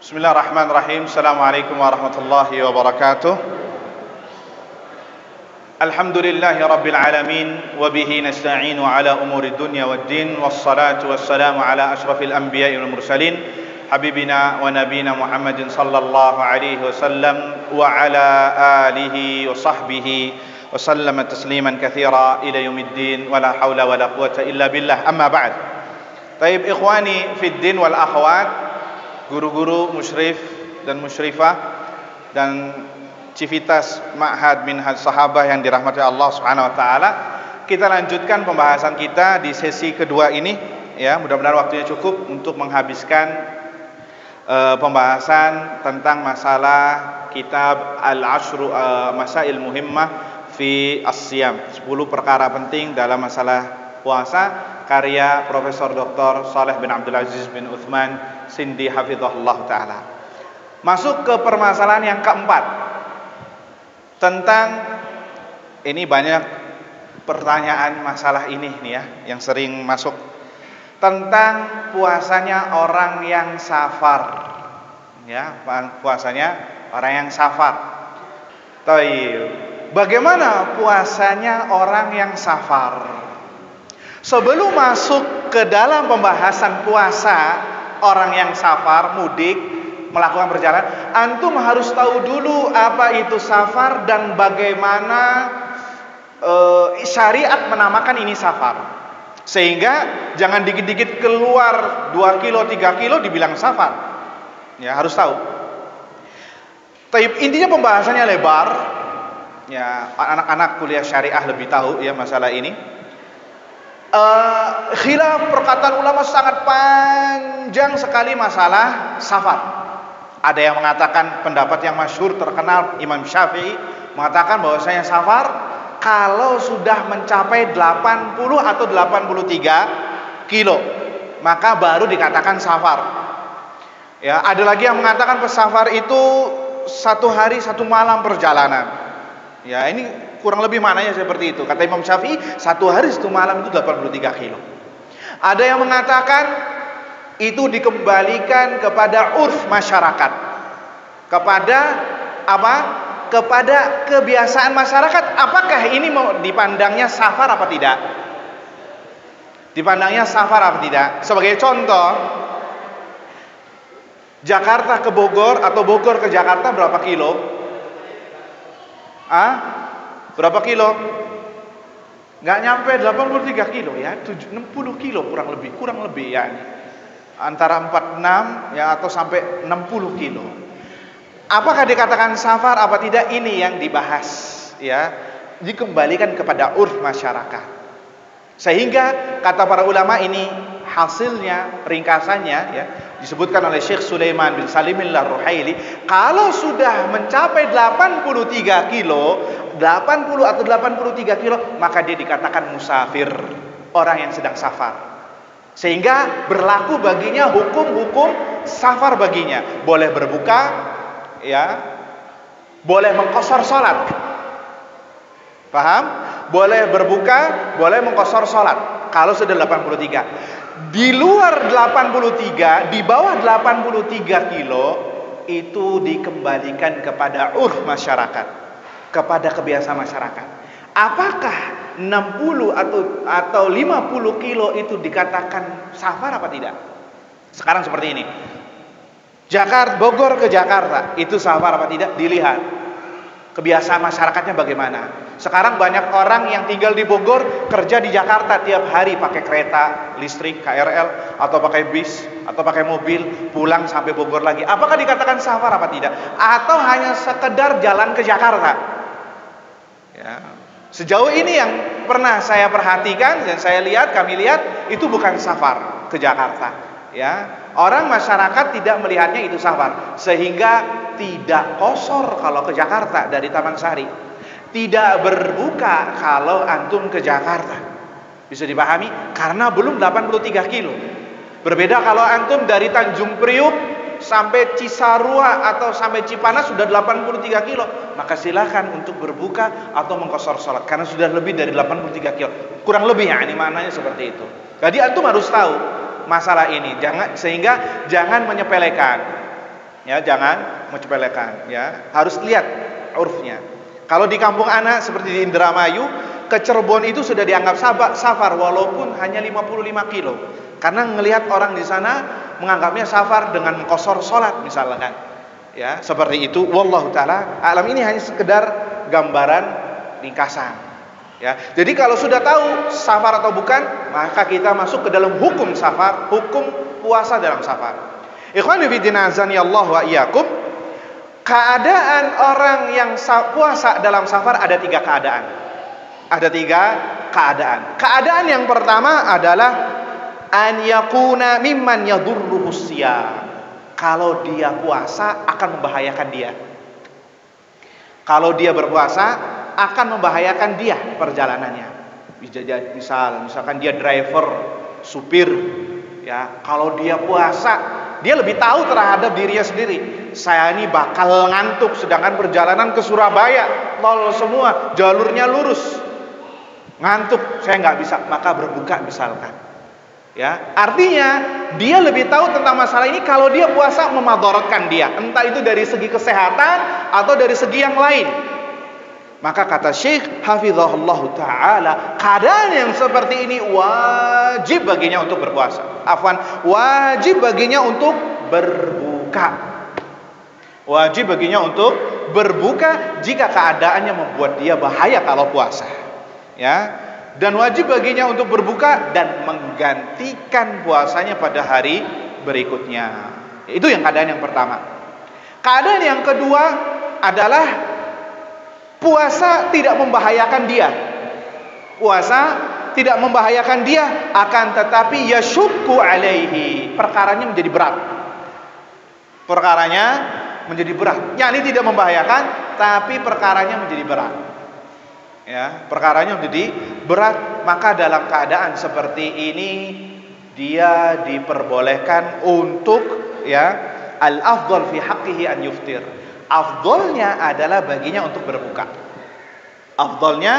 Bismillahirrahmanirrahim. Assalamualaikum warahmatullahi wabarakatuh. Alhamdulillahi rabbil alamin, wa bihi nasta'inu ala umuri dunya waddin, wassalatu wassalamu ala ashrafil anbiya'i wal mursalin, habibina wa nabina Muhammadin sallallahu alaihi wasallam wa ala alihi wa sahbihi wa sallama tasliman katsira ila yaumiddin, wa la haula wa la quwwata illa billah. Amma ba'd. Taib ikhwani fid din wal akhwat, guru-guru, musyrif dan musyrifah dan civitas Ma'had Minhaj Sahabah yang dirahmati Allah Subhanahu wa taala. Kita lanjutkan pembahasan kita di sesi kedua ini ya. Mudah-mudahan waktunya cukup untuk menghabiskan pembahasan tentang masalah kitab Al-Ashru Masail Muhimmah fi As-Siyam, 10 perkara penting dalam masalah puasa, karya Profesor Dr. Saleh bin Abdul Aziz bin Uthman Sindi hafizahullah ta'ala. Masuk ke permasalahan yang keempat, tentang ini banyak pertanyaan masalah ini nih ya, yang sering masuk, tentang puasanya orang yang safar ya, puasanya orang yang safar. Bagaimana puasanya orang yang safar? Sebelum masuk ke dalam pembahasan puasa orang yang safar, mudik, melakukan perjalanan, antum harus tahu dulu apa itu safar dan bagaimana syariat menamakan ini safar. Sehingga jangan dikit-dikit keluar 2 kilo, 3 kilo dibilang safar. Ya, harus tahu. Intinya pembahasannya lebar. Ya, anak-anak kuliah syariah lebih tahu ya masalah ini. Khilaf perkataan ulama sangat panjang sekali masalah safar. Ada yang mengatakan, pendapat yang masyhur terkenal Imam Syafi'i mengatakan bahwasanya safar kalau sudah mencapai 80 atau 83 kilo maka baru dikatakan safar. Ya, ada lagi yang mengatakan safar itu 1 hari 1 malam perjalanan. Ya, ini kurang lebih maknanya seperti itu. Kata Imam Syafi'i, 1 hari 1 malam itu 83 kilo. Ada yang mengatakan itu dikembalikan kepada urf masyarakat, kepada apa? Kepada kebiasaan masyarakat. Apakah ini mau dipandangnya safar apa tidak? Dipandangnya safar apa tidak? Sebagai contoh, Jakarta ke Bogor atau Bogor ke Jakarta berapa kilo? Berapa kilo? Nggak nyampe 83 kilo ya, 60 kilo kurang lebih ya. Antara 46 ya atau sampai 60 kilo. Apakah dikatakan safar apa tidak? Ini yang dibahas ya. Dikembalikan kepada urf masyarakat. Sehingga kata para ulama ini hasilnya, ringkasannya ya, disebutkan oleh Syekh Sulaiman bin Salimillah Ar-Ruhaili, kalau sudah mencapai 83 kilo, 80 atau 83 kilo, maka dia dikatakan musafir, orang yang sedang safar. Sehingga berlaku baginya hukum-hukum safar baginya. Boleh berbuka ya, boleh mengqashar salat. Paham? Boleh berbuka, boleh mengqashar salat kalau sudah 83. Di luar 83, di bawah 83 kilo itu dikembalikan kepada urf masyarakat, kepada kebiasaan masyarakat. Apakah 60 atau 50 kilo itu dikatakan safar apa tidak? Sekarang seperti ini. Bogor ke Jakarta itu safar apa tidak? Dilihat kebiasaan masyarakatnya bagaimana. Sekarang banyak orang yang tinggal di Bogor, kerja di Jakarta, tiap hari pakai kereta listrik, KRL, atau pakai bis, atau pakai mobil, pulang sampai Bogor lagi. Apakah dikatakan safar apa tidak? Atau hanya sekedar jalan ke Jakarta? Ya. Sejauh ini yang pernah saya perhatikan dan kami lihat itu bukan safar ke Jakarta. Ya, orang masyarakat tidak melihatnya itu safar, sehingga tidak qashar kalau ke Jakarta dari Taman Sari, tidak berbuka kalau antum ke Jakarta. Bisa dipahami? Karena belum 83 kilo. Berbeda kalau antum dari Tanjung Priuk sampai Cisarua atau sampai Cipanas sudah 83 kilo, maka silakan untuk berbuka atau mengqashar salat karena sudah lebih dari 83 kilo. Kurang lebih ya, ini maknanya seperti itu. Jadi antum harus tahu masalah ini, sehingga jangan menyepelekan. Ya, jangan menyepelekan ya. Harus lihat urfnya. Kalau di kampung anak seperti di Indramayu, ke Cirebon itu sudah dianggap safar walaupun hanya 55 kilo. Karena ngelihat orang di sana menganggapnya safar dengan mengqashar salat misalkan. Ya, seperti itu. Wallahu taala alam, ini hanya sekedar gambaran ringkasan. Ya. Jadi kalau sudah tahu safar atau bukan, maka kita masuk ke dalam hukum safar, hukum puasa dalam safar. Ikhwani fillah azanillahu wa iyyakum. Keadaan orang yang puasa dalam safar ada 3 keadaan. Ada 3 keadaan. Keadaan yang pertama adalah an yakuna mimman yadurruhu siyam. Kalau dia puasa akan membahayakan dia. Kalau dia berpuasa akan membahayakan dia perjalanannya. Misalkan dia driver, supir, ya. Kalau dia puasa, dia lebih tahu terhadap dirinya sendiri. Saya ini bakal ngantuk, sedangkan perjalanan ke Surabaya tol semua, jalurnya lurus. Ngantuk, saya nggak bisa, maka berbuka misalkan. Ya, artinya dia lebih tahu tentang masalah ini. Kalau dia puasa memadaratkan dia, entah itu dari segi kesehatan atau dari segi yang lain. Maka kata Syekh hafizahullah ta'ala, keadaan yang seperti ini wajib baginya untuk berpuasa. Wajib baginya untuk berbuka. Wajib baginya untuk berbuka jika keadaannya membuat dia bahaya kalau puasa. Ya. Dan wajib baginya untuk berbuka dan menggantikan puasanya pada hari berikutnya. Itu yang keadaan yang pertama. Keadaan yang kedua adalah puasa tidak membahayakan dia. Puasa tidak membahayakan dia, akan tetapi yasyukku alaihi, perkaranya menjadi berat. Perkaranya menjadi berat. Yakni tidak membahayakan, tapi perkaranya menjadi berat. Ya, perkaranya menjadi berat. Maka dalam keadaan seperti ini dia diperbolehkan untuk, ya, al-afdal fi haqqihi an yuftir. Afdolnya adalah baginya untuk berbuka. Afdolnya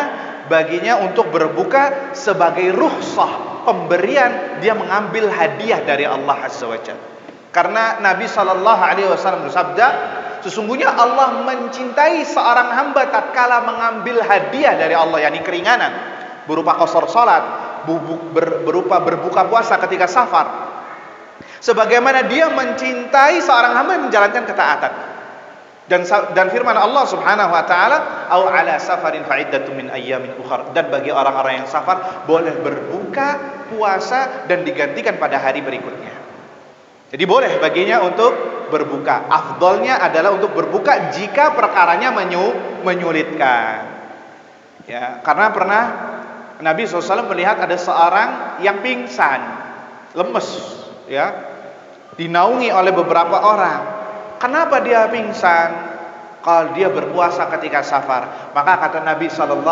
baginya untuk berbuka sebagai rukhsah, pemberian, dia mengambil hadiah dari Allah Azza wa Jalla. Karena Nabi SAW bersabda, sesungguhnya Allah mencintai seorang hamba tatkala mengambil hadiah dari Allah, yakni keringanan berupa qashar salat, berupa berbuka puasa ketika safar. Sebagaimana dia mencintai seorang hamba yang menjalankan ketaatan. Dan firman Allah Subhanahu wa taala, au ala safarin fa'iddatun min ayyamin ukhra, dan bagi orang-orang yang safar boleh berbuka puasa dan digantikan pada hari berikutnya. Jadi boleh baginya untuk berbuka. Afdolnya adalah untuk berbuka jika perkaranya menyulitkan. Ya, karena pernah Nabi SAW melihat ada seorang yang pingsan, lemes, ya, dinaungi oleh beberapa orang. Kenapa dia pingsan? Kalau dia berpuasa ketika safar. Maka kata Nabi SAW,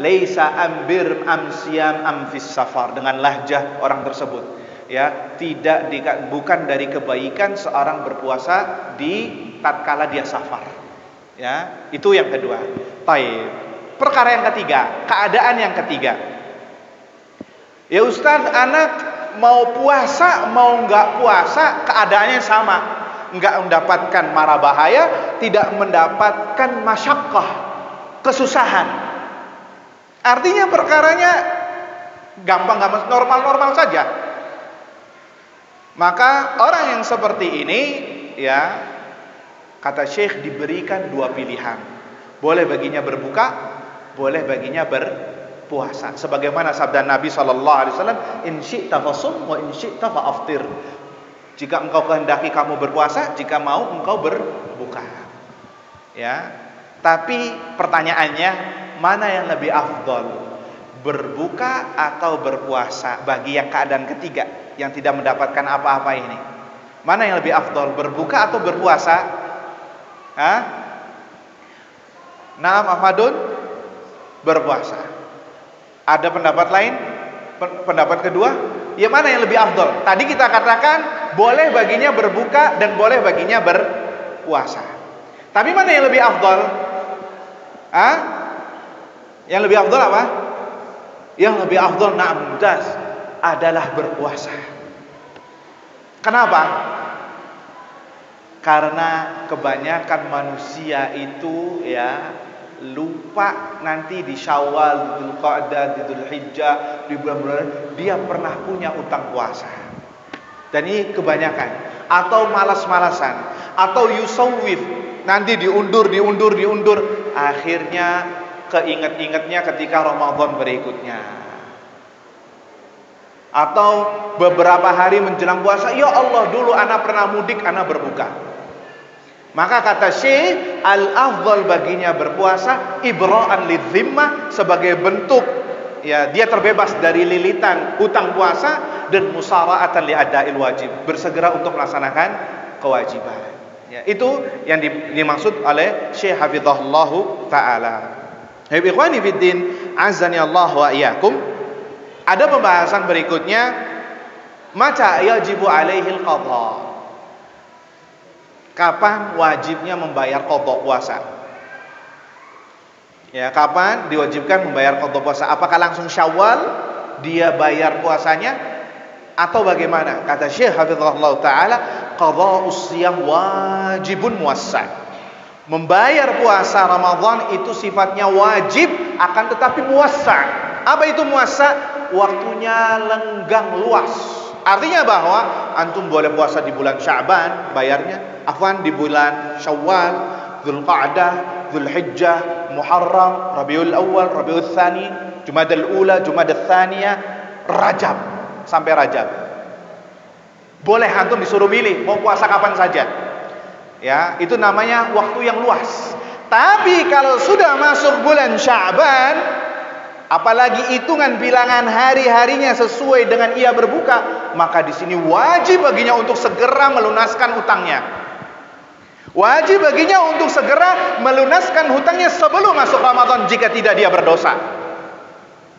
laisa ambir amsiam amfis safar, dengan lahjah orang tersebut. Ya, bukan dari kebaikan seorang berpuasa di tatkala dia safar. Ya, itu yang kedua. Baik. Perkara yang ketiga, keadaan yang ketiga. Ya Ustaz, anak mau puasa mau nggak puasa keadaannya sama, nggak mendapatkan mara bahaya, tidak mendapatkan masyaqqah, kesusahan. Artinya perkaranya gampang-gampang, normal-normal saja. Maka orang yang seperti ini, ya, kata Syekh, diberikan 2 pilihan. Boleh baginya berbuka, boleh baginya berpuasa. Sebagaimana sabda Nabi SAW, in syi'ta fasum wa in syi'ta fa'aftir. Jika engkau kehendaki kamu berpuasa, jika mau engkau berbuka. Ya. Tapi pertanyaannya, mana yang lebih afdol? Berbuka atau berpuasa bagi yang keadaan ketiga, yang tidak mendapatkan apa-apa ini? Mana yang lebih afdol? Berbuka atau berpuasa? Hah? Naam Ahmadun? Berpuasa. Ada pendapat lain? Pendapat kedua? Ya, mana yang lebih afdol? Tadi kita katakan boleh baginya berbuka dan boleh baginya berpuasa. Tapi mana yang lebih afdol? Hah? Yang lebih afdol apa? Yang lebih afdol, na'am mumtaz, adalah berpuasa. Kenapa? Karena kebanyakan manusia itu ya lupa nanti di Syawal, di Dzulqa'dah, di Dzulhijjah, di bulan-bulan dia pernah punya utang puasa. Dan ini kebanyakan, atau malas-malasan, atau yusawwif, nanti diundur, akhirnya keinget-ingetnya ketika Ramadan berikutnya. Atau beberapa hari menjelang puasa, ya Allah dulu anak pernah mudik, anak berbuka. Maka kata Syekh, al-afdal baginya berpuasa ibra'an lidhimmah, sebagai bentuk ya dia terbebas dari lilitan hutang puasa, dan musara'atan li'ada'il wajib, bersegera untuk melaksanakan kewajiban. Ya, itu yang dimaksud oleh Syekh hafizahullahu taala. Ikhwani fiddin, azani Allah wa iyyakum. Ada pembahasan berikutnya, mata yajibu alaihil qadha. Kapan wajibnya membayar qadha puasa? Ya, kapan diwajibkan membayar qadha puasa? Apakah langsung Syawal dia bayar puasanya atau bagaimana? Kata Syekh hafizahullah taala, qadha'us shiyam wajibun muwassa'. Membayar puasa Ramadan itu sifatnya wajib, akan tetapi muwassa'. Apa itu muwassa'? Waktunya lenggang luas. Artinya bahwa antum boleh puasa di bulan Sya'ban bayarnya, afwan di bulan Syawal, Dzulqa'dah, Dzulhijjah, Muharram, Rabiul Awal, Rabiul Tsani, Jumadal Ula, Jumadal Tsaniyah, Rajab, sampai Rajab. Boleh antum disuruh milih mau puasa kapan saja. Ya, itu namanya waktu yang luas. Tapi kalau sudah masuk bulan Sya'ban, apalagi hitungan bilangan hari-harinya sesuai dengan ia berbuka, maka di sini wajib baginya untuk segera melunaskan hutangnya. Wajib baginya untuk segera melunaskan hutangnya sebelum masuk Ramadan jika tidak dia berdosa.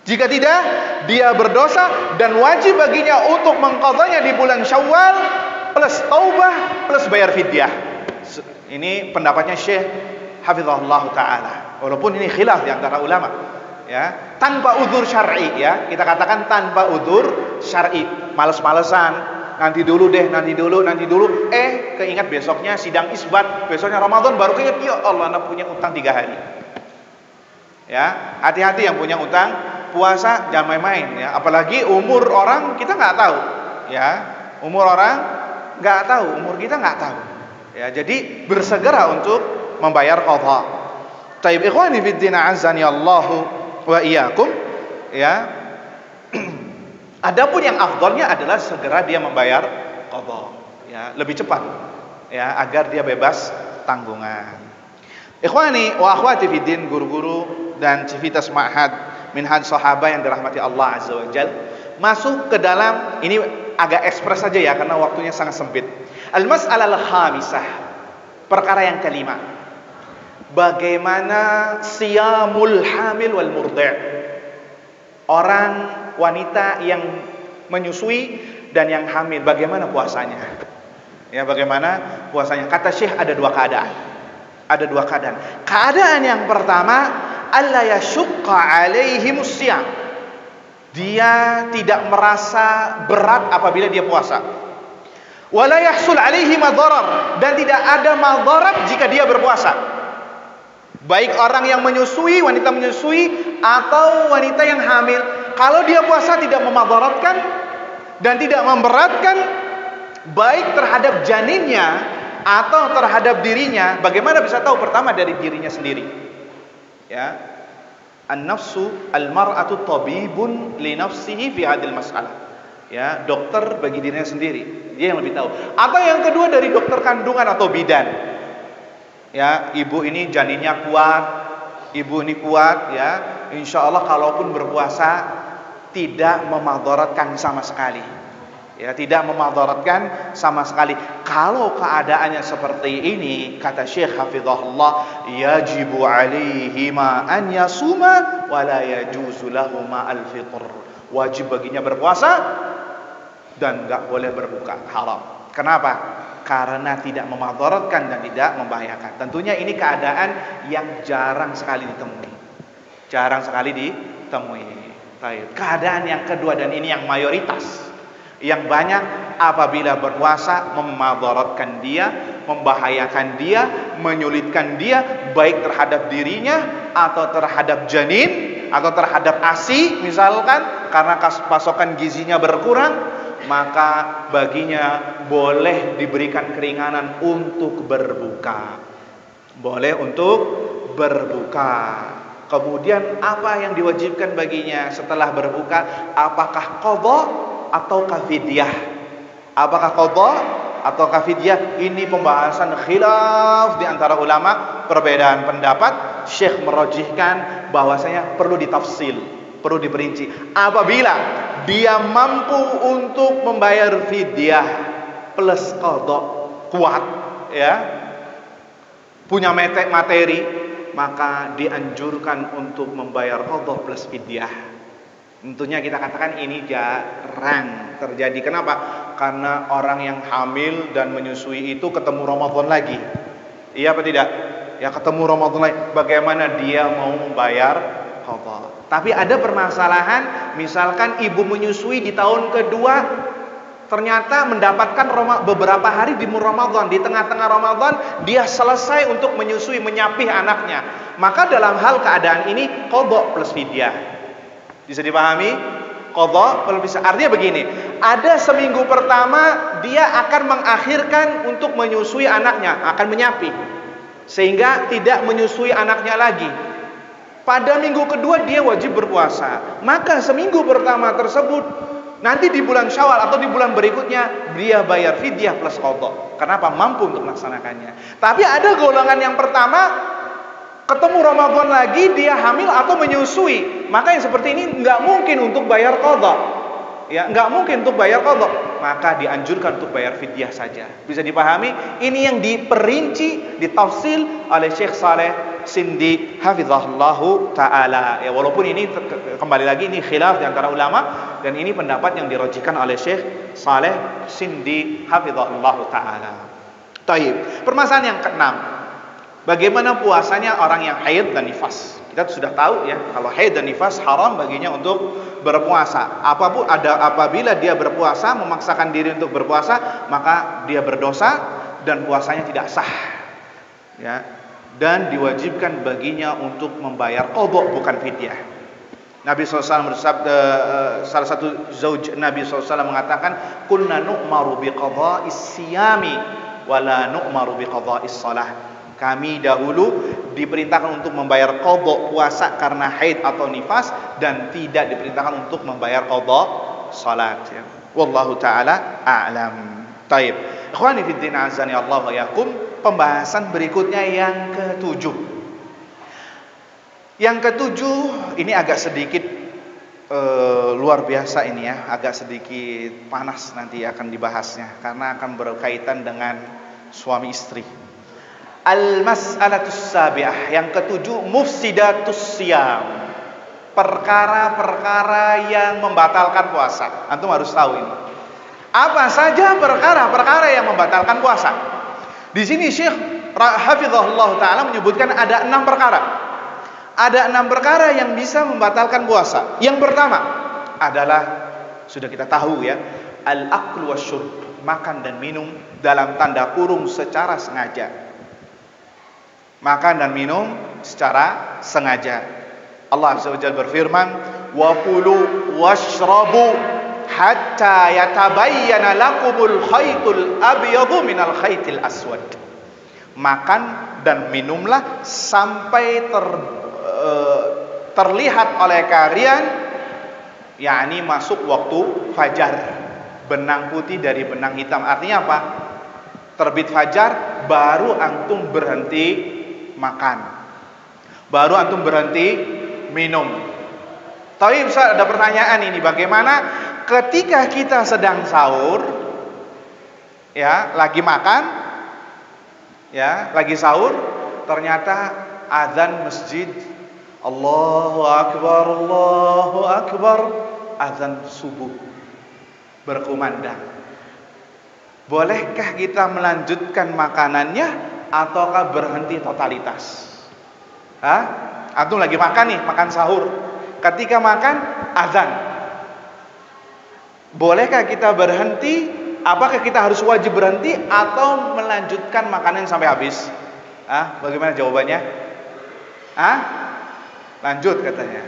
Jika tidak dia berdosa, dan wajib baginya untuk mengqadhanya di bulan Syawal plus taubah plus bayar fidyah. Ini pendapatnya Syekh hafizahullah taala. Walaupun ini khilaf di antara ulama. Ya, tanpa udzur syar'i, ya. Kita katakan tanpa udzur syar'i. Males-malesan, nanti dulu, keingat besoknya sidang isbat, besoknya Ramadan, baru keinget, ya Allah anak punya utang 3 hari. Ya, hati-hati yang punya utang puasa, jangan main-main ya. Apalagi umur orang kita nggak tahu. Ya, umur orang nggak tahu, umur kita nggak tahu. Ya, jadi bersegera untuk membayar qadha. Taib ikhwani fid din azani Allahu wa iyyakum, ya. Adapun yang afdalnya adalah segera dia membayar qadha, ya, lebih cepat, ya, agar dia bebas tanggungan. Ikhwani wa akhwati fid din, guru-guru dan civitas ma'had minhaj sahabah yang dirahmati Allah azza wa jalla, masuk ke dalam ini agak ekspres saja ya karena waktunya sangat sempit. Al-mas'alah al-khamisah, perkara yang kelima. Bagaimana siyamul hamil wal murdi'? Orang wanita yang menyusui dan yang hamil, bagaimana puasanya? Ya, bagaimana puasanya? Kata Syekh ada 2 keadaan. Ada 2 keadaan. Keadaan yang pertama, alla yashqa alaihimus siyam. Dia tidak merasa berat apabila dia puasa. Wala yahsul alaihi madarar, dan tidak ada madarat jika dia berpuasa. Baik orang yang menyusui, wanita menyusui, atau wanita yang hamil, kalau dia puasa tidak memadaratkan dan tidak memberatkan baik terhadap janinnya atau terhadap dirinya. Bagaimana bisa tahu? Pertama dari dirinya sendiri. Ya. An-nafsu al-mar'atu tabibun li nafsihi fi hadhil mas'alah. Ya, dokter bagi dirinya sendiri, dia yang lebih tahu. Atau yang kedua dari dokter kandungan atau bidan. Ya, ibu ini janinnya kuat, ibu ini kuat, ya. Insya Allah kalaupun berpuasa tidak memadaratkan sama sekali. Ya, tidak memadaratkan sama sekali. Kalau keadaannya seperti ini, kata Syekh hafizahullah, yajibu alaihi ma an yasuma wa la yajuzu lahu ma al-fitr. Wajib baginya berpuasa dan enggak boleh berbuka, haram. Kenapa? Karena tidak memadaratkan dan tidak membahayakan. Tentunya ini keadaan yang jarang sekali ditemui. Jarang sekali ditemui. Baik. Keadaan yang kedua, dan ini yang mayoritas, yang banyak apabila berpuasa memadaratkan dia, membahayakan dia, menyulitkan dia baik terhadap dirinya atau terhadap janin atau terhadap ASI misalkan, karena pasokan gizinya berkurang, maka baginya boleh diberikan keringanan untuk berbuka. Boleh untuk berbuka. Kemudian apa yang diwajibkan baginya setelah berbuka? Apakah qadha atau fidyah? Apakah qadha atau fidyah? Ini pembahasan khilaf di antara ulama, perbedaan pendapat. Syekh merajihkan bahwasanya perlu ditafsil, perlu diperinci. Apabila dia mampu untuk membayar fidyah plus qadha, kuat ya, punya materi, maka dianjurkan untuk membayar qadha plus fidyah. Tentunya kita katakan ini jarang terjadi. Kenapa? Karena orang yang hamil dan menyusui itu ketemu Ramadan lagi. Iya apa tidak? Ya ketemu Ramadan lagi. Bagaimana dia mau membayar qadha? Tapi ada permasalahan, misalkan ibu menyusui di tahun kedua, ternyata mendapatkan beberapa hari di Ramadan, di tengah-tengah Ramadan dia selesai untuk menyusui, menyapih anaknya. Maka dalam hal keadaan ini qadha plus fidyah. Bisa dipahami? Qadha plus fidyah. Artinya begini, ada seminggu pertama dia akan mengakhirkan untuk menyusui anaknya, akan menyapih, sehingga tidak menyusui anaknya lagi. Pada minggu kedua dia wajib berpuasa. Maka seminggu pertama tersebut nanti di bulan Syawal atau di bulan berikutnya dia bayar fidyah plus qadha. Kenapa? Mampu untuk melaksanakannya. Tapi ada golongan yang pertama, ketemu Ramadan lagi dia hamil atau menyusui. Maka yang seperti ini nggak mungkin untuk bayar qadha. Ya, nggak mungkin untuk bayar qadha. Maka dianjurkan untuk bayar fidyah saja. Bisa dipahami? Ini yang diperinci, ditafsil oleh Syekh Saleh Sindi hafizahullahu taala. Ya, walaupun ini kembali lagi ini khilaf di antara ulama, dan ini pendapat yang dirajihkan oleh Syekh Saleh Sindi hafizahullahu taala. Taib. Permasalahan yang keenam, bagaimana puasanya orang yang haid dan nifas? Kita sudah tahu ya, kalau haid dan nifas haram baginya untuk berpuasa. Apabila dia berpuasa, memaksakan diri untuk berpuasa, maka dia berdosa dan puasanya tidak sah. Ya, dan diwajibkan baginya untuk membayar qadha bukan fidyah. Nabi SAW bersabda, salah satu zauj Nabi SAW mengatakan, kunna nu'maru biqadha'is siyami wala nu'maru biqadha'is shalah. Kami dahulu diperintahkan untuk membayar qadha puasa karena haid atau nifas, dan tidak diperintahkan untuk membayar qadha salat. Ya. Wallahu taala a'lam. Taib. Ikhwani fid din azani Allah wa yakum. Pembahasan berikutnya yang ketujuh. Yang ketujuh ini agak sedikit luar biasa ini ya, agak sedikit panas nanti akan dibahasnya karena akan berkaitan dengan suami istri. Al-mas'alatus sabi'ah, yang ketujuh, mufsidatus siyam. Perkara-perkara yang membatalkan puasa. Antum harus tahu ini. Apa saja perkara-perkara yang membatalkan puasa? Di sini Syekh hafizahullah taala menyebutkan ada 6 perkara. Ada 6 perkara yang bisa membatalkan puasa. Yang pertama adalah, sudah kita tahu ya, al-aklu wasyurb, makan dan minum dalam tanda kurung secara sengaja. Makan dan minum secara sengaja. Allah Azza wa Jalla berfirman, wa kulu washrabu hatta yatabayyana lakumul khaytul abyadu minal khaytil aswad. Makan dan minumlah sampai terlihat oleh kalian, yakni masuk waktu fajar, benang putih dari benang hitam. Artinya apa? Terbit fajar baru antum berhenti makan, baru antum berhenti minum. Tapi bisa ada pertanyaan ini, bagaimana ketika kita sedang sahur, ya, lagi makan, ya, lagi sahur, ternyata azan masjid, Allahu Akbar, azan subuh berkumandang. Bolehkah kita melanjutkan makanannya ataukah berhenti totalitas? Antum lagi makan nih, makan sahur. Ketika makan azan, bolehkah kita berhenti apakah kita harus wajib berhenti atau melanjutkan makanan sampai habis? Bagaimana jawabannya? Lanjut katanya.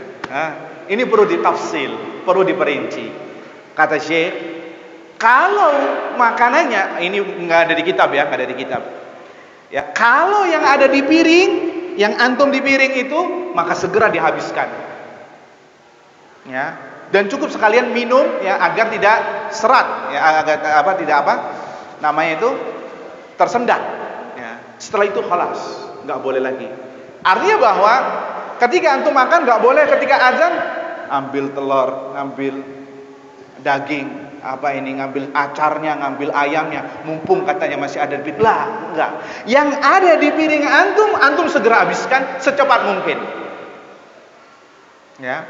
Ini perlu ditafsil, perlu diperinci. Kata Syekh, kalau makanannya ini nggak ada di kitab ya, nggak ada di kitab. Ya, kalau yang ada di piring, yang antum di piring itu, maka segera dihabiskan. Ya, dan cukup sekalian minum ya agar tidak serat, ya agar namanya itu tersendat. Ya, setelah itu khalas, nggak boleh lagi. Artinya bahwa ketika antum makan nggak boleh ketika azan ambil telur, ngambil daging, ngambil acarnya, ngambil ayamnya, mumpung katanya masih ada di piring. Enggak. Yang ada di piring antum segera habiskan secepat mungkin. Ya.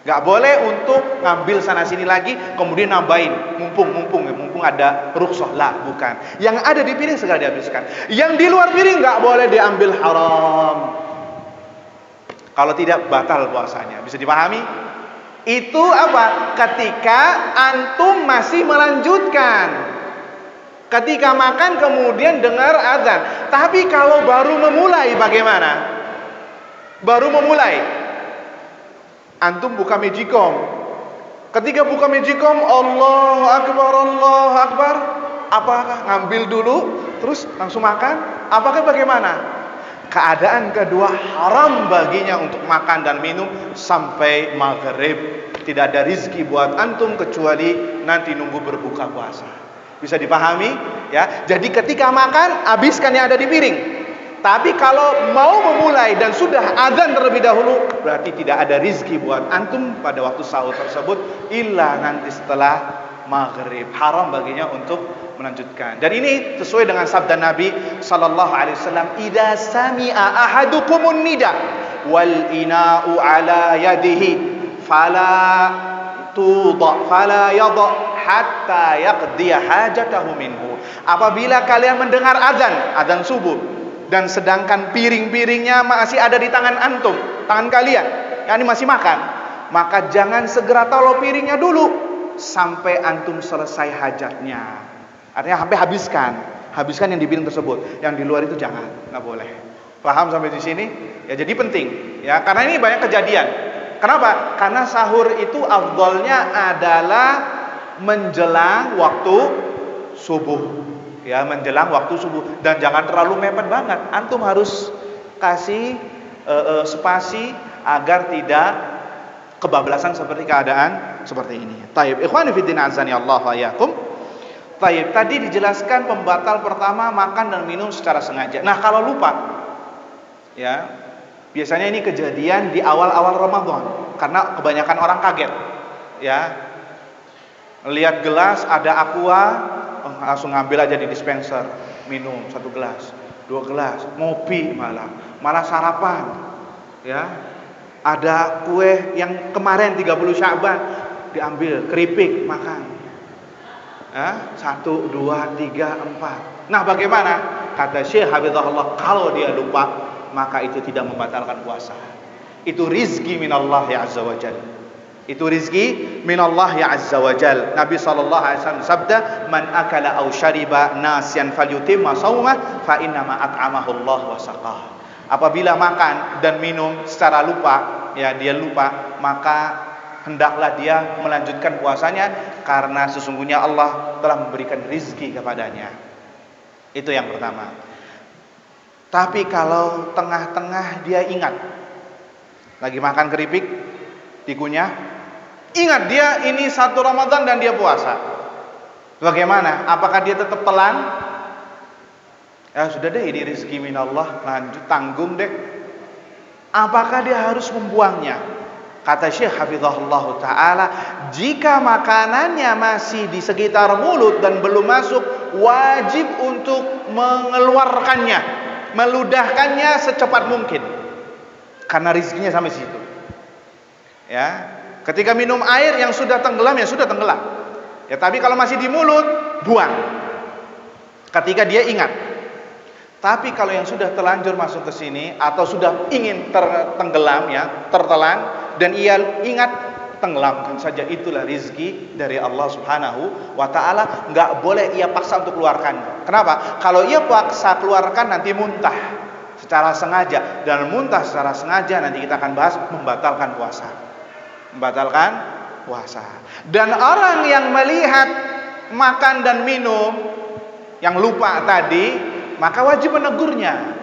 Enggak boleh untuk ngambil sana sini lagi kemudian nambahin, mumpung ada rukhsah, bukan. Yang ada di piring segera dihabiskan. Yang di luar piring enggak boleh diambil, haram. Kalau tidak batal puasanya. Bisa dipahami? Itu apa? Ketika antum masih melanjutkan. Ketika makan kemudian dengar azan. Tapi kalau baru memulai bagaimana? Baru memulai, antum buka Magicom. Ketika buka Magicom, Allahu Akbar. Apakah ngambil dulu terus langsung makan? Apakah bagaimana? Keadaan kedua, haram baginya untuk makan dan minum sampai maghrib. Tidak ada rizki buat antum kecuali nanti nunggu berbuka puasa. Bisa dipahami? Ya. Jadi ketika makan, habiskan yang ada di piring. Tapi kalau mau memulai dan sudah azan terlebih dahulu, berarti tidak ada rizki buat antum pada waktu sahur tersebut, illa nanti setelah maghrib. Haram baginya untuk melanjutkan. Dan ini sesuai dengan sabda Nabi sallallahu alaihi wasallam, "Idza sami'a ahadukumun nida wal ina'u ala yadihi fala yadha hatta yaqdiya hajatahu minhu." Apabila kalian mendengar azan subuh, dan sedangkan piring-piringnya masih ada di tangan antum, tangan kalian, yakni masih makan, maka jangan segera taruh piringnya dulu sampai antum selesai hajatnya. Artinya sampai habiskan yang di piring tersebut. Yang di luar itu jangan, nggak boleh. Paham sampai di sini? Ya, jadi penting. Ya, karena ini banyak kejadian. Kenapa? Karena sahur itu afdolnya adalah menjelang waktu subuh. Ya, menjelang waktu subuh, dan jangan terlalu mepet banget. Antum harus kasih spasi agar tidak kebablasan seperti keadaan seperti ini. Taib, ikhwani fiddin azani Allah wa iyyakum. Taib, tadi dijelaskan pembatal pertama makan dan minum secara sengaja. Nah, kalau lupa, ya biasanya ini kejadian di awal-awal Ramadan karena kebanyakan orang kaget. Ya, lihat gelas ada aqua, langsung ngambil aja di dispenser, minum 1 gelas, 2 gelas, ngopi malah sarapan. Ya, ada kue yang kemarin 30 Sya'ban diambil, keripik makan. 1, 2, 3, 4. Nah, bagaimana? Kata Syekh Hafizahullah, kalau dia lupa, maka itu tidak membatalkan puasa. Itu rizki minallah ya azza wa jalla. Itu rizki minallah ya azza wa jalla. Nabi SAW sabda, "Man akala aw syariba nasyan falyutimma shaumah fa innama at'amahu Allah wa saqah." Apabila makan dan minum secara lupa, ya dia lupa, maka hendaklah dia melanjutkan puasanya karena sesungguhnya Allah telah memberikan rizki kepadanya. Itu yang pertama. Tapi kalau tengah-tengah dia ingat, lagi makan keripik, dikunyah, ingat dia ini 1 Ramadan dan dia puasa. Bagaimana? Apakah dia tetap telan? Ya sudah deh, ini rizki minallah, lanjut, tanggung deh. Apakah dia harus membuangnya? Kata Syekh Hafizahullah Ta'ala, jika makanannya masih di sekitar mulut dan belum masuk, wajib untuk mengeluarkannya, meludahkannya secepat mungkin, karena rizkinya sampai situ. Ya, ketika minum air yang sudah tenggelam, ya sudah tenggelam. Ya, tapi kalau masih di mulut, buang. Ketika dia ingat. Tapi kalau yang sudah terlanjur masuk ke sini atau sudah ingin tertenggelam, ya, tertelan, dan ia ingat tenggelamkan saja, itulah rizki dari Allah Subhanahu wa ta'ala. Nggak boleh ia paksa untuk keluarkan. Kenapa? Kalau ia paksa keluarkan nanti muntah secara sengaja, dan muntah secara sengaja nanti kita akan bahas membatalkan puasa. Membatalkan puasa. Dan orang yang melihat makan dan minum yang lupa tadi, maka wajib menegurnya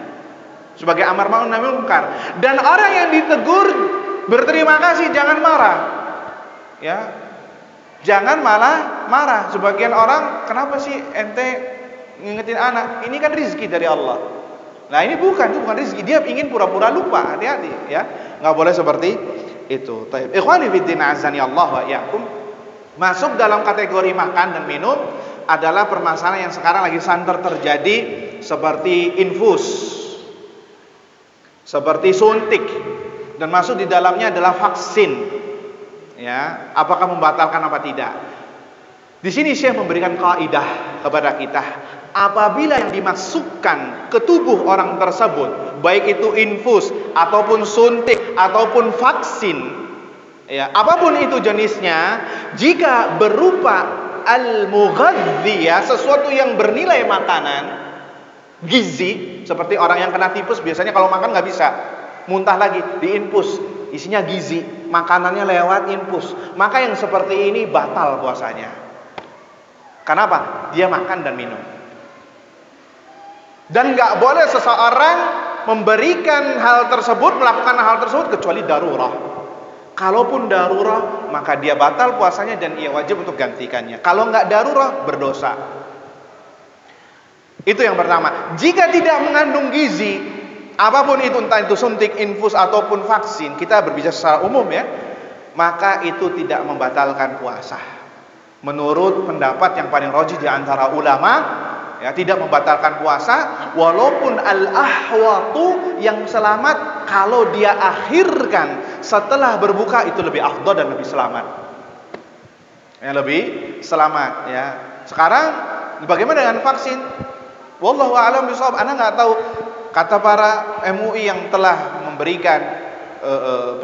sebagai amar ma'ruf nahi munkar. Dan orang yang ditegur berterima kasih, jangan marah. Ya. Jangan malah marah. Sebagian orang, kenapa sih ente ngingetin anak? Ini kan rezeki dari Allah. Nah, ini bukan rezeki. Dia ingin pura-pura lupa. Hati-hati ya. Enggak boleh seperti itu. Taib. Ikhwani fiddin azani Allah wa iyyakum. Masuk dalam kategori makan dan minum adalah permasalahan yang sekarang lagi santer terjadi, seperti infus, seperti suntik, dan masuk di dalamnya adalah vaksin. Ya, apakah membatalkan apa tidak? Di sini Syekh memberikan kaidah kepada kita. Apabila yang dimasukkan ke tubuh orang tersebut, baik itu infus ataupun suntik ataupun vaksin, ya, apapun itu jenisnya, jika berupa al-mughadhdhiyah, sesuatu yang bernilai makanan, gizi, seperti orang yang kena tipes biasanya kalau makan nggak bisa, muntah lagi, diinfus, isinya gizi, makanannya lewat infus, maka yang seperti ini batal puasanya. Kenapa? Dia makan dan minum. Dan nggak boleh seseorang memberikan hal tersebut, melakukan hal tersebut kecuali darurah. Kalaupun darurah, maka dia batal puasanya dan ia wajib untuk gantikannya. Kalau nggak darurah, berdosa. Itu yang pertama. Jika tidak mengandung gizi, apapun itu, entah itu suntik, infus ataupun vaksin, kita berbicara secara umum ya, maka itu tidak membatalkan puasa. Menurut pendapat yang paling rajih di antara ulama, ya, tidak membatalkan puasa, walaupun al-ahwatu, yang selamat kalau dia akhirkan setelah berbuka, itu lebih afdal dan lebih selamat. Ya, lebih selamat ya. Sekarang bagaimana dengan vaksin? Wallahu a'lam bishawab. Ana nggak tahu, kata para MUI yang telah memberikan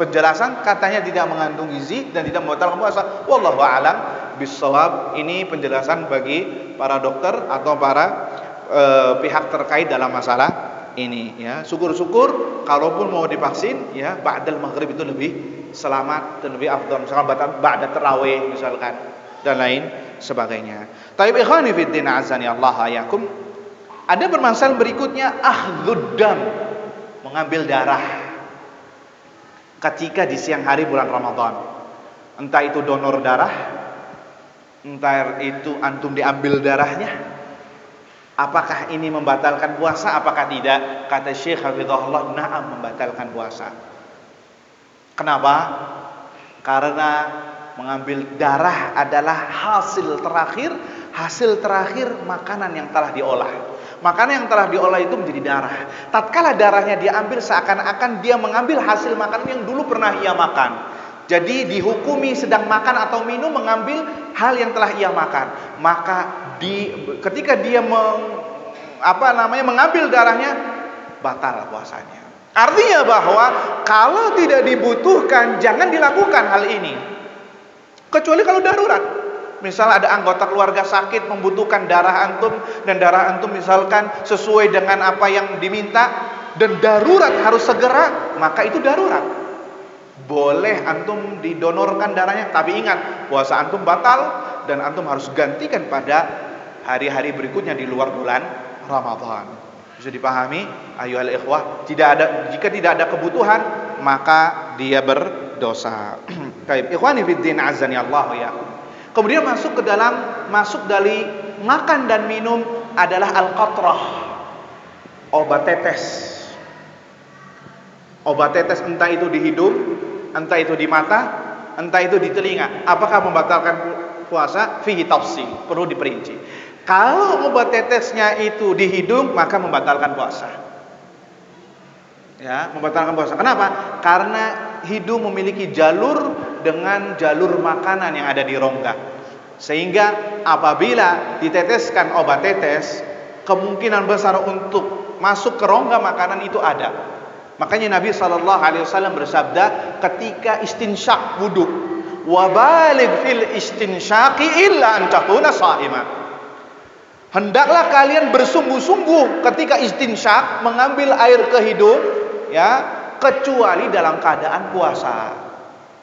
penjelasan, katanya tidak mengandung gizi dan tidak membatalkan puasa. Wallahu a'lam bishawab. Ini penjelasan bagi para dokter atau para pihak terkait dalam masalah ini ya. Syukur-syukur kalaupun mau divaksin ya, ba'dal maghrib itu lebih selamat dan lebih afdal, misalkan ba'da tarawih misalkan, dan lain sebagainya. Taib ikhwani fiddin azani Allah ayakum. Ada permasalahan berikutnya, akhdud dam, mengambil darah ketika di siang hari bulan Ramadan. Entah itu donor darah, entah itu antum diambil darahnya. Apakah ini membatalkan puasa? Apakah tidak? Kata Syekh hafizahullah, na'am, membatalkan puasa. Kenapa? Karena mengambil darah adalah hasil terakhir makanan yang telah diolah. Makanan yang telah diolah itu menjadi darah. Tatkala darahnya diambil, seakan-akan dia mengambil hasil makanan yang dulu pernah ia makan. Jadi dihukumi sedang makan atau minum mengambil hal yang telah ia makan. Maka ketika dia mengambil darahnya, batal puasanya. Artinya bahwa kalau tidak dibutuhkan, jangan dilakukan hal ini. Kecuali kalau darurat. Misal ada anggota keluarga sakit membutuhkan darah antum, dan darah antum misalkan sesuai dengan apa yang diminta, dan darurat harus segera, maka itu darurat. Boleh antum didonorkan darahnya, tapi ingat, puasa antum batal dan antum harus gantikan pada hari-hari berikutnya di luar bulan Ramadan. Bisa dipahami ayyuhal ikhwah? Jika tidak ada kebutuhan, maka dia berdosa. Baik, ikhwani fiddin azani Allah ya. Kemudian masuk dari makan dan minum adalah al-qatrah, obat tetes. Obat tetes entah itu di hidung, entah itu di mata, entah itu di telinga. Apakah membatalkan puasa? Fihi tafsil, perlu diperinci. Kalau obat tetesnya itu di hidung, maka membatalkan puasa. Ya, membatalkan puasa. Kenapa? Karena hidung memiliki jalur dengan jalur makanan yang ada di rongga. Sehingga apabila diteteskan obat tetes, kemungkinan besar untuk masuk ke rongga makanan itu ada. Makanya Nabi SAW bersabda ketika istinsyak, wa baligh fil istinsyaqi illa an takuna sha'ima. Hendaklah kalian bersungguh-sungguh ketika istinsyak, mengambil air ke hidung, ya, kecuali dalam keadaan puasa,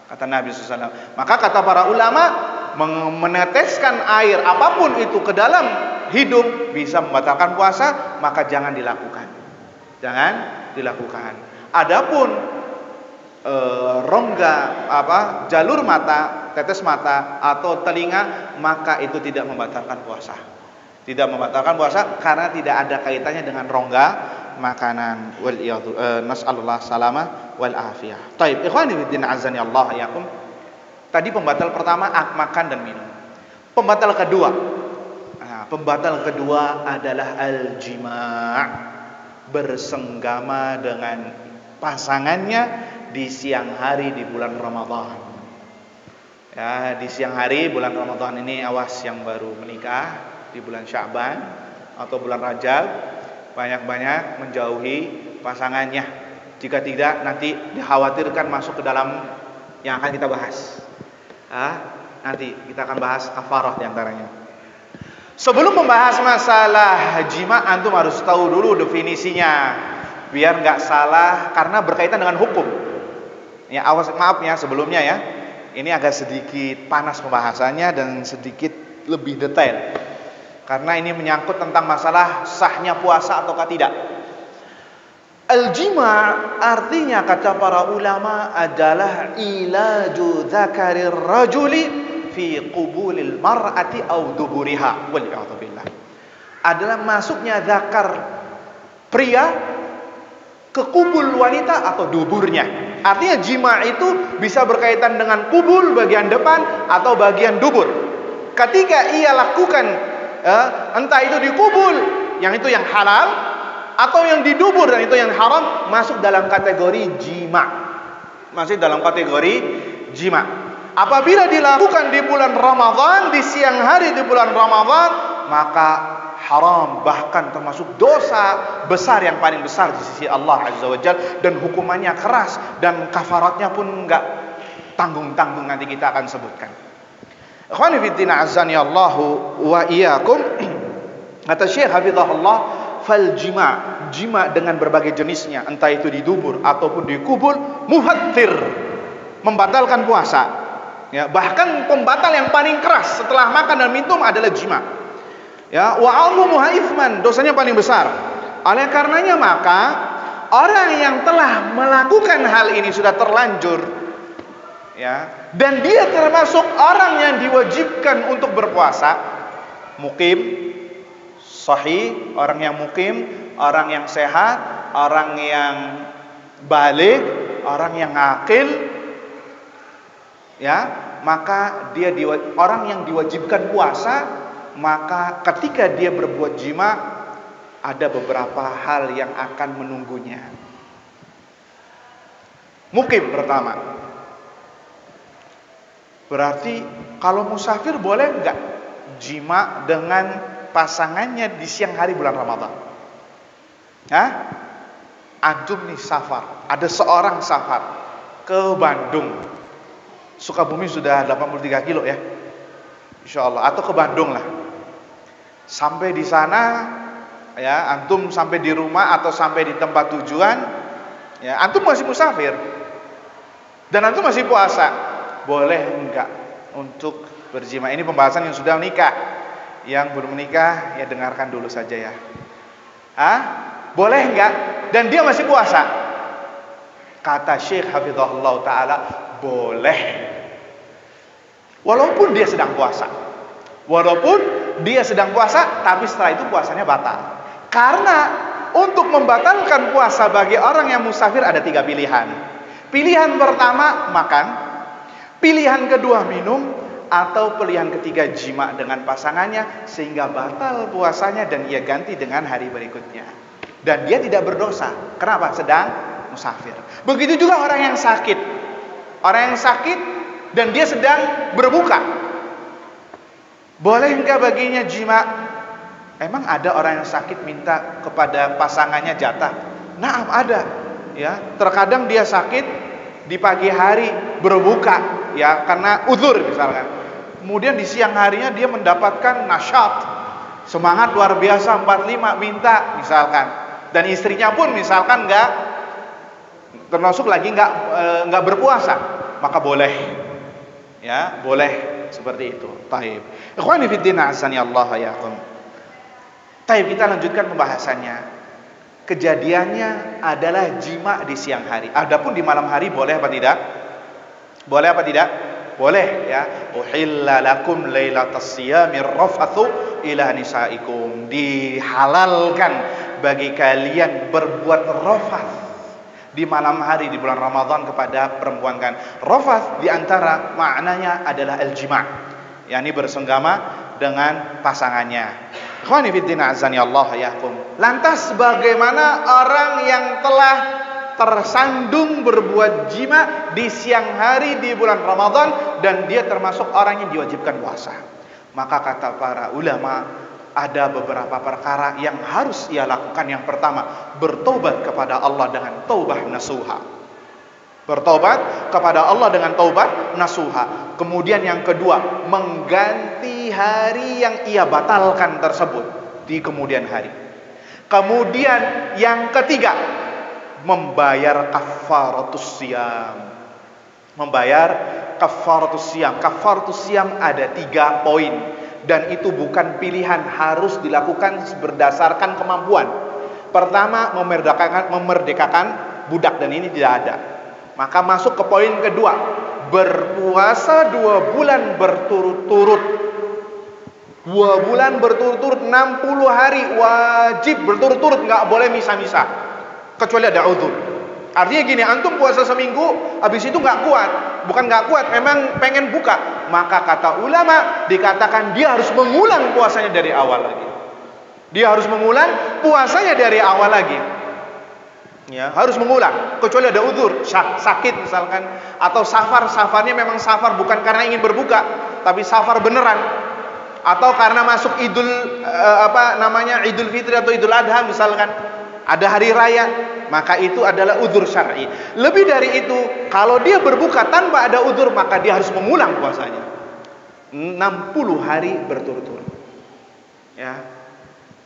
kata Nabi SAW. Maka kata para ulama, meneteskan air apapun itu ke dalam hidung bisa membatalkan puasa, maka jangan dilakukan. Jangan dilakukan. Adapun rongga jalur mata, tetes mata atau telinga, maka itu tidak membatalkan puasa. Tidak membatalkan puasa karena tidak ada kaitannya dengan rongga makanan. Wal iyadu nas'alullah salama wal afiyah. Taib, ikhwani fiddin azani Allah yakum. Tadi pembatal pertama makan dan minum. Pembatal kedua adalah al-jima', bersenggama dengan pasangannya di siang hari di bulan Ramadan. Ya, di siang hari bulan Ramadan ini, awas yang baru menikah di bulan Sya'ban atau bulan Rajab, banyak-banyak menjauhi pasangannya. Jika tidak, nanti dikhawatirkan masuk ke dalam yang akan kita bahas. Nanti kita akan bahas kafarah diantaranya. Sebelum membahas masalah jima, antum harus tahu dulu definisinya, biar nggak salah, karena berkaitan dengan hukum. Ya, awas, maaf ya sebelumnya ya. Ini agak sedikit panas pembahasannya dan sedikit lebih detail. Karena ini menyangkut tentang masalah sahnya puasa ataukah tidak. Al-jima' artinya kata para ulama adalah ilaju dzakarir rajuli fi qubulil mar'ati aw duburiha wal a'udzu billah. Adalah masuknya zakar pria ke kubul wanita atau duburnya. Artinya jima' itu bisa berkaitan dengan kubul bagian depan atau bagian dubur. Ketika ia lakukan entah itu di kubul, yang itu yang halal, atau yang di dubur dan itu yang haram, masuk dalam kategori jima. Masih dalam kategori jima. Apabila dilakukan di bulan Ramadan, di siang hari di bulan Ramadan, maka haram, bahkan termasuk dosa besar yang paling besar di sisi Allah Azza wa Jalla, dan hukumannya keras dan kafaratnya pun enggak tanggung-tanggung, nanti kita akan sebutkan. Ikhwani fiddina azani Allahu wa iyyakum. Kata Syekh hafizahullah, fal jima' dengan berbagai jenisnya, entah itu di dubur ataupun di kubul, mufattir, membatalkan puasa. Ya, bahkan pembatal yang paling keras setelah makan dan minum adalah jima'. Ya, wa 'azmuha itsman, dosanya paling besar. Oleh karenanya maka orang yang telah melakukan hal ini sudah terlanjur, ya, dan dia termasuk orang yang diwajibkan untuk berpuasa, mukim, sahih, orang yang mukim, orang yang sehat, orang yang baligh, orang yang akil, ya, maka dia orang yang diwajibkan puasa, maka ketika dia berbuat jima, ada beberapa hal yang akan menunggunya. Mukim pertama, berarti kalau musafir boleh enggak jima dengan pasangannya di siang hari bulan Ramadan? Antum nih safar, ada seorang safar ke Bandung, Sukabumi sudah 83 kilo ya, insya Allah, atau ke Bandung lah. Sampai di sana, ya, antum sampai di rumah atau sampai di tempat tujuan, ya, antum masih musafir dan antum masih puasa. Boleh enggak untuk berjima? Ini pembahasan yang sudah menikah. Yang belum menikah, ya dengarkan dulu saja ya. Boleh enggak? Dan dia masih puasa. Kata Syekh hafizahullah ta'ala, boleh. Walaupun dia sedang puasa. Walaupun dia sedang puasa, tapi setelah itu puasanya batal. Karena untuk membatalkan puasa bagi orang yang musafir ada 3 pilihan. Pilihan pertama, makan. Pilihan kedua, minum. Atau pilihan ketiga, jima dengan pasangannya, sehingga batal puasanya dan ia ganti dengan hari berikutnya. Dan dia tidak berdosa. Kenapa? Sedang musafir. Begitu juga orang yang sakit. Orang yang sakit dan dia sedang berbuka, boleh enggak baginya jima? Emang ada orang yang sakit minta kepada pasangannya jatah? Naam, ada. Ya, terkadang dia sakit di pagi hari berbuka, ya karena uzur misalkan. Kemudian di siang harinya dia mendapatkan nasyat, semangat luar biasa 45 minta misalkan. Dan istrinya pun misalkan nggak termasuk lagi nggak berpuasa, maka boleh, ya boleh seperti itu. Taib. Ikhwani fiddin azani Allah yakum. Taib, kita lanjutkan pembahasannya. Kejadiannya adalah jima di siang hari. Adapun di malam hari boleh apa tidak? Boleh apa tidak? Boleh, ya. Uhilla lakum lailatas siyamir rafathu ila nisaikum. Dihalalkan bagi kalian berbuat rafath di malam hari di bulan Ramadan kepada perempuan kan. Rafath di antara maknanya adalah al-jima', yakni bersenggama dengan pasangannya. Ikhwani fiddin azani Allah yakum. Lantas bagaimana orang yang telah tersandung berbuat jima di siang hari di bulan Ramadan dan dia termasuk orang yang diwajibkan puasa? Maka kata para ulama, ada beberapa perkara yang harus ia lakukan. Yang pertama, bertobat kepada Allah dengan taubah nasuha. Bertobat kepada Allah dengan taubat nasuha. Kemudian yang kedua, mengganti hari yang ia batalkan tersebut di kemudian hari. Kemudian yang ketiga, membayar kafaratus siyam. Membayar kafaratus siyam. Kafaratus siyam ada 3 poin. Dan itu bukan pilihan, harus dilakukan berdasarkan kemampuan. Pertama, memerdekakan budak, dan ini tidak ada. Maka masuk ke poin kedua, berpuasa 2 bulan berturut-turut. 2 bulan berturut-turut, 60 hari wajib berturut-turut, nggak boleh misa-misa, kecuali ada uzur. Artinya gini, antum puasa seminggu, habis itu nggak kuat, bukan nggak kuat, memang pengen buka, maka kata ulama dikatakan dia harus mengulang puasanya dari awal lagi. Dia harus mengulang puasanya dari awal lagi. Ya, harus mengulang, kecuali ada uzur, sakit misalkan, atau safarnya memang safar bukan karena ingin berbuka, tapi safar beneran, atau karena masuk Idul Idul Fitri atau Idul Adha misalkan, ada hari raya, maka itu adalah uzur syar'i. Lebih dari itu, kalau dia berbuka tanpa ada uzur, maka dia harus mengulang puasanya 60 hari berturut-turut. Ya,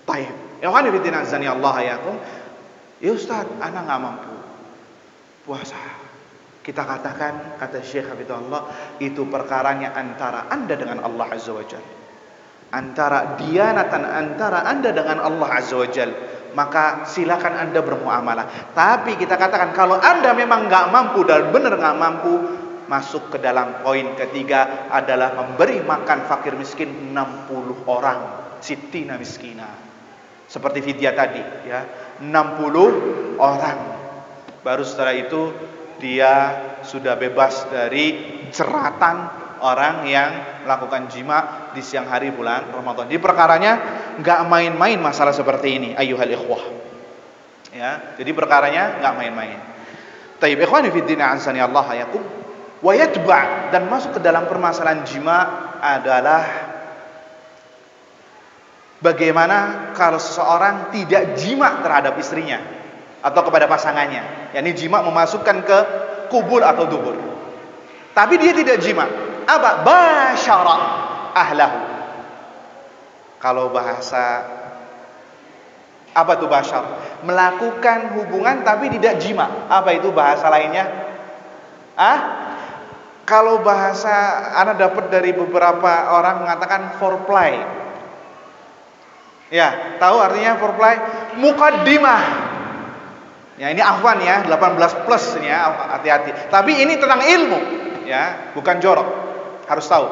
baik. Ya kan fitina azani Allah yakum. Ya Ustaz, anak nggak mampu puasa. Kita katakan, kata Syekh Habibullah, itu perkaranya antara Anda dengan Allah Azza wa Jalla. Antara dianatan antara Anda dengan Allah Azza wa Jalla. Maka silakan Anda bermuamalah. Tapi kita katakan kalau Anda memang nggak mampu dan benar nggak mampu, masuk ke dalam poin ketiga adalah memberi makan fakir miskin 60 orang, sittina miskina. Seperti fidyah tadi, ya, 60 orang. Baru setelah itu dia sudah bebas dari jeratan orang yang melakukan jima di siang hari bulan Ramadan. Jadi perkaranya nggak main-main masalah seperti ini, ayyuhal ikhwah. Ya, jadi perkaranya nggak main-main. Taib ikhwani fid din azani Allah yakum. Wa yatba', dan masuk ke dalam permasalahan jima adalah bagaimana kalau seseorang tidak jima terhadap istrinya atau kepada pasangannya. yakni jima memasukkan ke kubur atau dubur. Tapi dia tidak jima. Apa? Basyara ahlahu. Kalau bahasa apa tuh basyar? Melakukan hubungan tapi tidak jima. Apa itu bahasa lainnya? Kalau bahasa anak dapat dari beberapa orang mengatakan foreplay. Ya, tahu artinya foreplay? Muqaddimah. Ya, ini afwan ya, 18 plus ya, hati-hati. Tapi ini tentang ilmu, ya, bukan jorok. Harus tahu.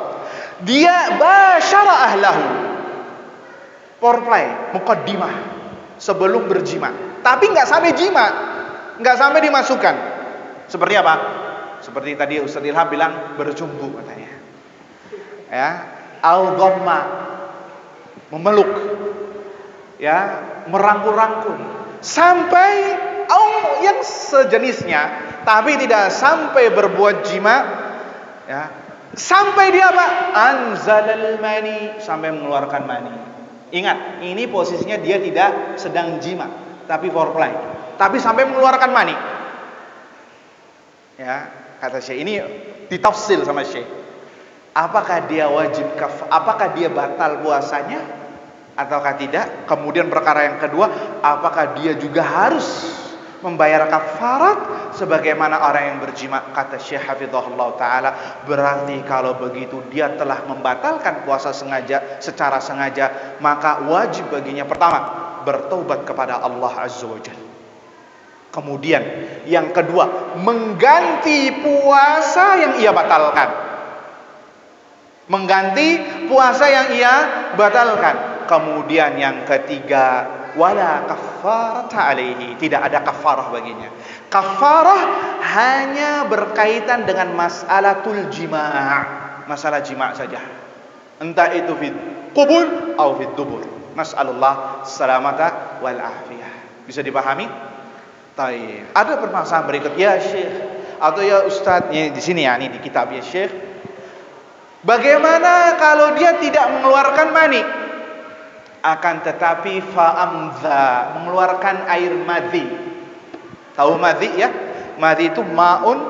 Dia basyara ahlahu. Foreplay, muqaddimah, sebelum berjima. Tapi nggak sampai jima, nggak sampai dimasukkan. Seperti apa? Seperti tadi Ustaz Ilham bilang, berjumbu katanya. Ya, al-dhamma, memeluk. Ya, merangkul-rangkul. Sampai yang sejenisnya, tapi tidak sampai berbuat jima. Ya, sampai dia apa? Anzalal mani, sampai mengeluarkan mani. Ingat, ini posisinya dia tidak sedang jima, tapi foreplay. Tapi sampai mengeluarkan mani. Ya, kata saya ini ditafsil sama Syekh. Apakah dia wajib apakah dia batal puasanya ataukah tidak? Kemudian perkara yang kedua, apakah dia juga harus membayar kafarat sebagaimana orang yang berjima? Kata Syekh hafizahullah taala, berarti kalau begitu dia telah membatalkan puasa secara sengaja, maka wajib baginya pertama bertaubat kepada Allah azza wajalla. Kemudian yang kedua, mengganti puasa yang ia batalkan. Mengganti puasa yang ia batalkan. Kemudian yang ketiga, wala kafarata alaihi, tidak ada kafarah baginya. Kafarah hanya berkaitan dengan mas'alatul jima', masalah jima' saja. Entah itu fid qubul atau fid dubur. Nas'alullah salamata wal afiyah. Bisa dipahami? Taib. Ada permasalahan berikut, ya Syekh atau ya Ustadz, ini di sini ya, ini di kitab ya Syekh. Bagaimana kalau dia tidak mengeluarkan mani? Akan tetapi fa'amza, mengeluarkan air madhi. Tahu madhi ya? Madhi itu ma'un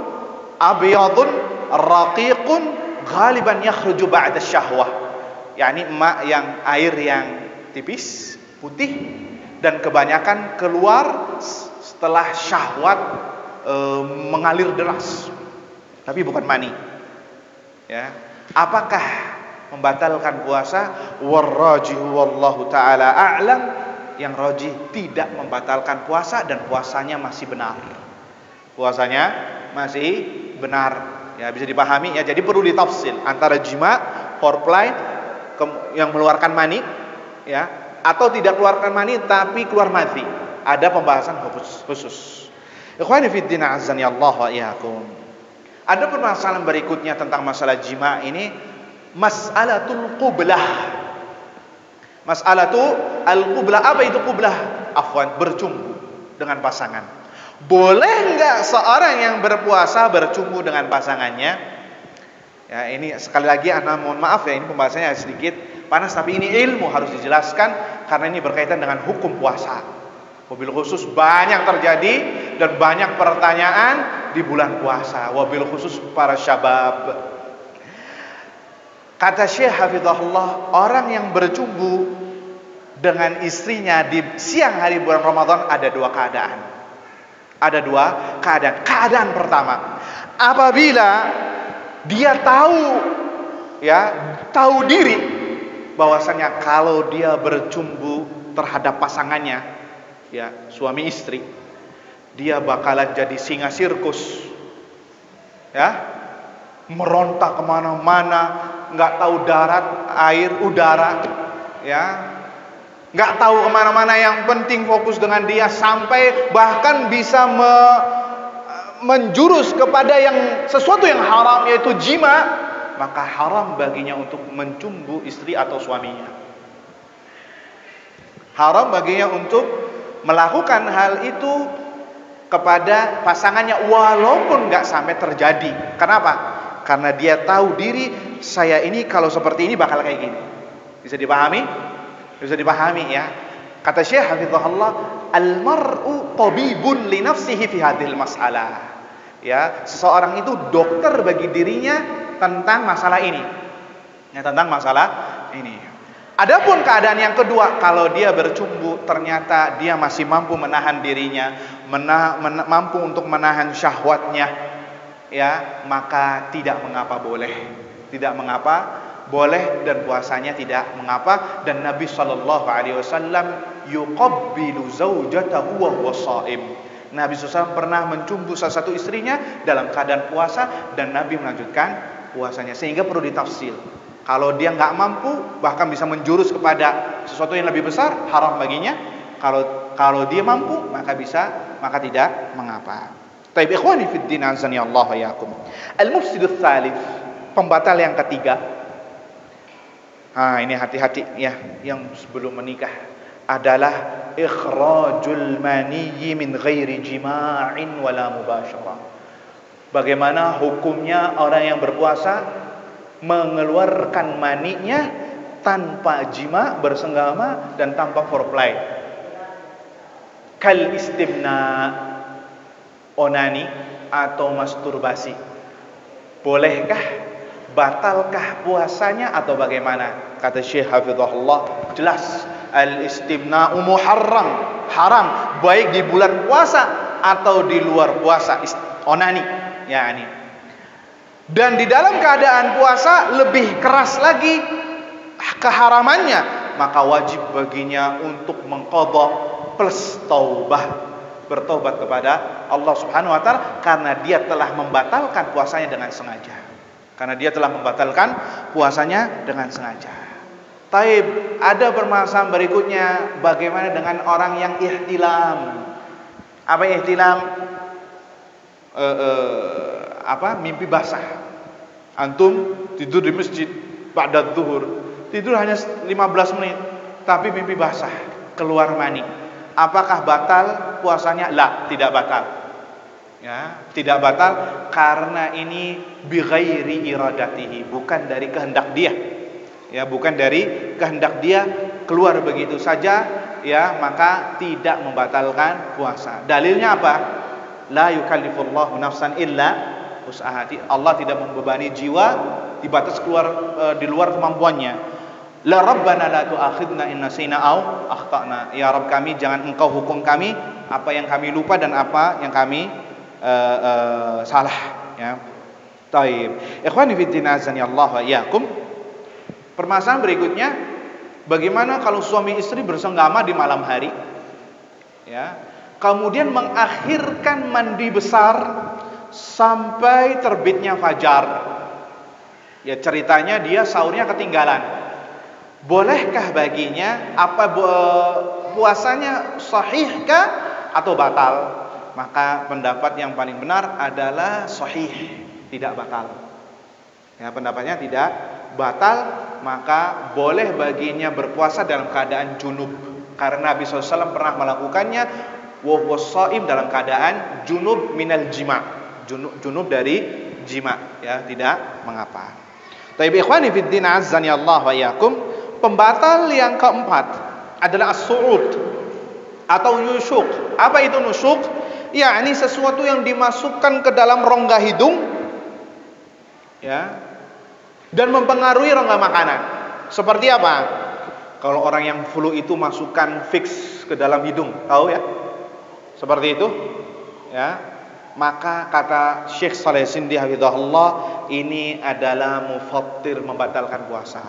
abyadun raqiqun ghaliban yakhruju ba'da syahwah. Yani yang air yang tipis, putih, dan kebanyakan keluar setelah syahwat mengalir deras. Tapi bukan mani. Ya. Apakah membatalkan puasa? Warrajihu wallahu taala a'lam. Yang rajih tidak membatalkan puasa dan puasanya masih benar. Puasanya masih benar. Ya, bisa dipahami ya. Jadi perlu ditafsil antara jima, foreplay yang mengeluarkan mani ya, atau tidak keluarkan mani tapi keluar madhi. Ada pembahasan khusus. Ikhwani fid din azani Allah wa iyyakum. Ada permasalahan berikutnya tentang masalah jima ini, mas'alatul qublah. Mas'alatul al-qublah. Apa itu qublah? Afwan, bercumbu dengan pasangan. Boleh enggak seorang yang berpuasa bercumbu dengan pasangannya? Ya, ini sekali lagi ana mohon maaf ya, ini pembahasannya sedikit panas, tapi ini ilmu harus dijelaskan karena ini berkaitan dengan hukum puasa. Wabil khusus banyak terjadi dan banyak pertanyaan di bulan puasa, wabil khusus para syabab. Kata Syekh hafizahullah, orang yang bercumbu dengan istrinya di siang hari bulan Ramadan ada dua keadaan. Ada dua keadaan. Keadaan pertama, apabila dia tahu diri bahwasanya kalau dia bercumbu terhadap pasangannya, ya, suami istri, dia bakalan jadi singa sirkus, ya, meronta kemana-mana, nggak tahu darat, air, udara, ya, nggak tahu kemana-mana. Yang penting fokus dengan dia, sampai bahkan bisa menjurus kepada sesuatu yang haram, yaitu jima. Maka haram baginya untuk mencumbu istri atau suaminya. Haram baginya untuk melakukan hal itu kepada pasangannya walaupun nggak sampai terjadi. Kenapa? Karena dia tahu diri, saya ini kalau seperti ini bakal kayak gini. Bisa dipahami? Bisa dipahami ya. Kata Syekh hafizahullah, al-mar'u tabibun li nafsihi fi hadhil mas'alah. Ya, seseorang itu dokter bagi dirinya tentang masalah ini. Ya, tentang masalah ini. Adapun keadaan yang kedua, kalau dia bercumbu ternyata dia masih mampu menahan dirinya, mampu untuk menahan syahwatnya, ya, maka tidak mengapa boleh. Tidak mengapa boleh dan puasanya tidak mengapa. Dan Nabi SAW yuqabbilu zaujatahu wa huwa shaim. Nabi SAW pernah mencumbu salah satu istrinya dalam keadaan puasa dan Nabi melanjutkan puasanya. Sehingga perlu ditafsil. Kalau dia nggak mampu, bahkan bisa menjurus kepada sesuatu yang lebih besar, haram baginya. Kalau dia mampu, maka tidak mengapa. Taib ikhwani fid din azani Allah wa yakum. Al-mufsidus tsalits, pembatal yang ketiga. Ini hati-hati ya, yang sebelum menikah adalah ikhrajul maniyyi min ghairi jima'in wala mubasyarah. Bagaimana hukumnya orang yang berpuasa mengeluarkan maninya tanpa jima, bersenggama, dan tanpa foreplay. Kal istimna, onani atau masturbasi. Bolehkah, batalkah puasanya atau bagaimana? Kata Syekh Hafizahullah, jelas al-istimna'u muharram, haram baik di bulan puasa atau di luar puasa, onani yakni. Dan di dalam keadaan puasa lebih keras lagi keharamannya, maka wajib baginya untuk mengqadha plus taubah, bertobat kepada Allah Subhanahu wa taala karena dia telah membatalkan puasanya dengan sengaja. Karena dia telah membatalkan puasanya dengan sengaja. Taib, ada permasalahan berikutnya, bagaimana dengan orang yang ihtilam? Apa ihtilam? Mimpi basah. Antum tidur di masjid ba'da zuhur, tidur hanya 15 menit, tapi mimpi basah, keluar mani. Apakah batal puasanya? La, tidak batal. Ya, tidak batal karena ini bighairi iradatihi, bukan dari kehendak dia. Ya, bukan dari kehendak dia, keluar begitu saja, ya, maka tidak membatalkan puasa. Dalilnya apa? La yukallifullahu nafsan illa usaha. Allah tidak membebani jiwa di batas keluar di luar kemampuannya. La rabbana la tu'akhidna in nasina aw akhtana. Ya Rabb kami, jangan engkau hukum kami apa yang kami lupa dan apa yang kami salah, ya. Taib. Ikhwani fi din azani Allah wa iyyakum. Permasalahan berikutnya, bagaimana kalau suami istri bersenggama di malam hari? Ya. Kemudian mengakhirkan mandi besar sampai terbitnya fajar. Ya, ceritanya dia sahurnya ketinggalan. Bolehkah baginya puasanya sahihkah atau batal? Maka pendapat yang paling benar adalah sahih, tidak batal. Ya, pendapatnya tidak batal, maka boleh baginya berpuasa dalam keadaan junub. Karena Nabi SAW pernah melakukannya wa huwa shaim dalam keadaan junub minal jima'. Junub dari jima', ya, tidak mengapa. Taib ikhwani fid din azzani Allah wa iyyakum. Pembatal yang keempat adalah as-su'ud atau nusyuk. Apa itu nusyuk? Ya, ini sesuatu yang dimasukkan ke dalam rongga hidung, ya, dan mempengaruhi rongga makanan. Seperti apa? Kalau orang yang flu itu masukkan fix ke dalam hidung, tahu ya? Seperti itu, ya. Maka kata Syekh Shalih Sindi hafizahullah, ini adalah mufattir, membatalkan puasa.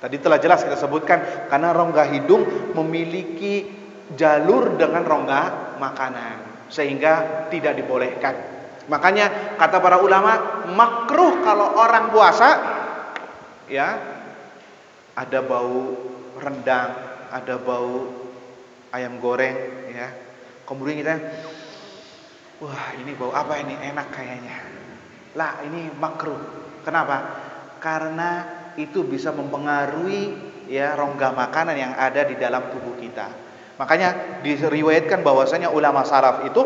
Tadi telah jelas kita sebutkan, karena rongga hidung memiliki jalur dengan rongga makanan, sehingga tidak dibolehkan. Makanya kata para ulama, makruh kalau orang puasa, ya, ada bau rendang, ada bau ayam goreng, ya, kemudian kita, wah ini bau apa ini, enak kayaknya. Lah, ini makruh. Kenapa? Karena itu bisa mempengaruhi, ya, rongga makanan yang ada di dalam tubuh kita. Makanya diriwayatkan bahwasanya ulama salaf itu,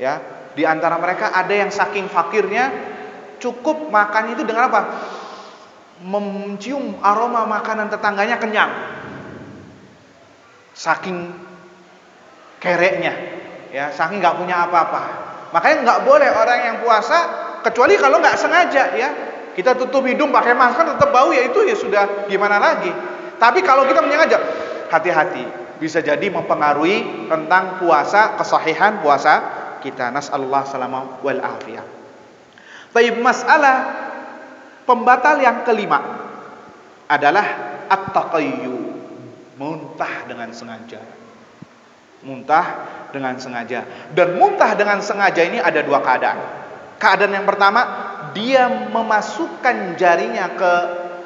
ya, di antara mereka ada yang saking fakirnya cukup makan itu dengan apa? Mencium aroma makanan tetangganya kenyang. Saking kereknya, ya, saking nggak punya apa-apa. Makanya nggak boleh orang yang puasa kecuali kalau nggak sengaja, ya. Kita tutup hidung pakai masker tetap bau, ya itu ya sudah gimana lagi. Tapi kalau kita menyengaja, hati-hati, bisa jadi mempengaruhi tentang puasa, kesahihan puasa kita. Nas'alullah salamah wal afiyah. Baik, masalah pembatal yang kelima adalah at-taqayyu, muntah dengan sengaja. Muntah dengan sengaja. Dan muntah dengan sengaja ini ada dua keadaan. Keadaan yang pertama, dia memasukkan jarinya ke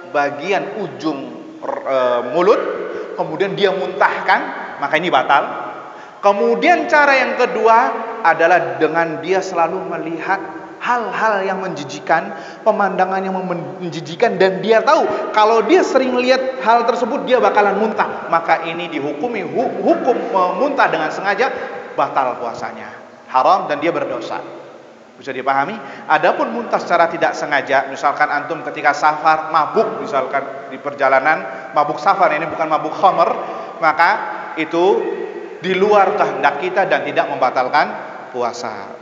bagian ujung mulut, kemudian dia muntahkan, maka ini batal. Kemudian cara yang kedua adalah dengan dia selalu melihat hal-hal yang menjijikan, pemandangan yang menjijikan, dan dia tahu kalau dia sering lihat hal tersebut dia bakalan muntah, maka ini dihukumi hukum muntah dengan sengaja, batal puasanya, haram dan dia berdosa. Bisa dipahami? Adapun muntah secara tidak sengaja, misalkan antum ketika safar mabuk, misalkan di perjalanan mabuk safar, ini bukan mabuk khamr, maka itu di luar kehendak kita dan tidak membatalkan puasa.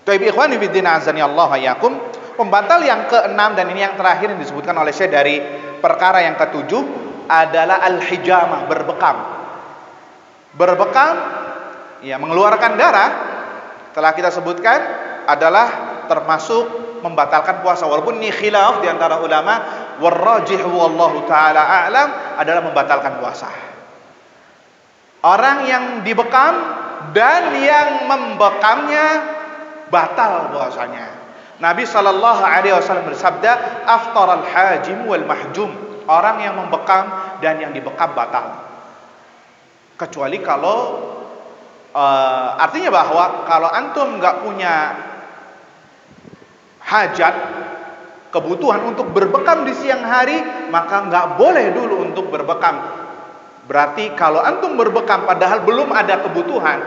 Taib ikhwani fiddin azani Allah wa yakum. Pembatal yang keenam dan ini yang terakhir yang disebutkan oleh Syekh dari perkara yang ketujuh adalah al-hijamah, berbekam. Berbekam, ya mengeluarkan darah, telah kita sebutkan adalah termasuk membatalkan puasa. Walaupun ini khilaf di antara ulama, warrajih wallahu taala a'lam adalah membatalkan puasa. Orang yang dibekam dan yang membekamnya batal puasanya. Nabi sallallahu alaihi wasallam bersabda, "Aftaral hajim wal mahjum." Orang yang membekam dan yang dibekam batal. Kecuali kalau artinya bahwa kalau antum nggak punya hajat, kebutuhan untuk berbekam di siang hari, maka nggak boleh dulu untuk berbekam. Berarti kalau antum berbekam padahal belum ada kebutuhan,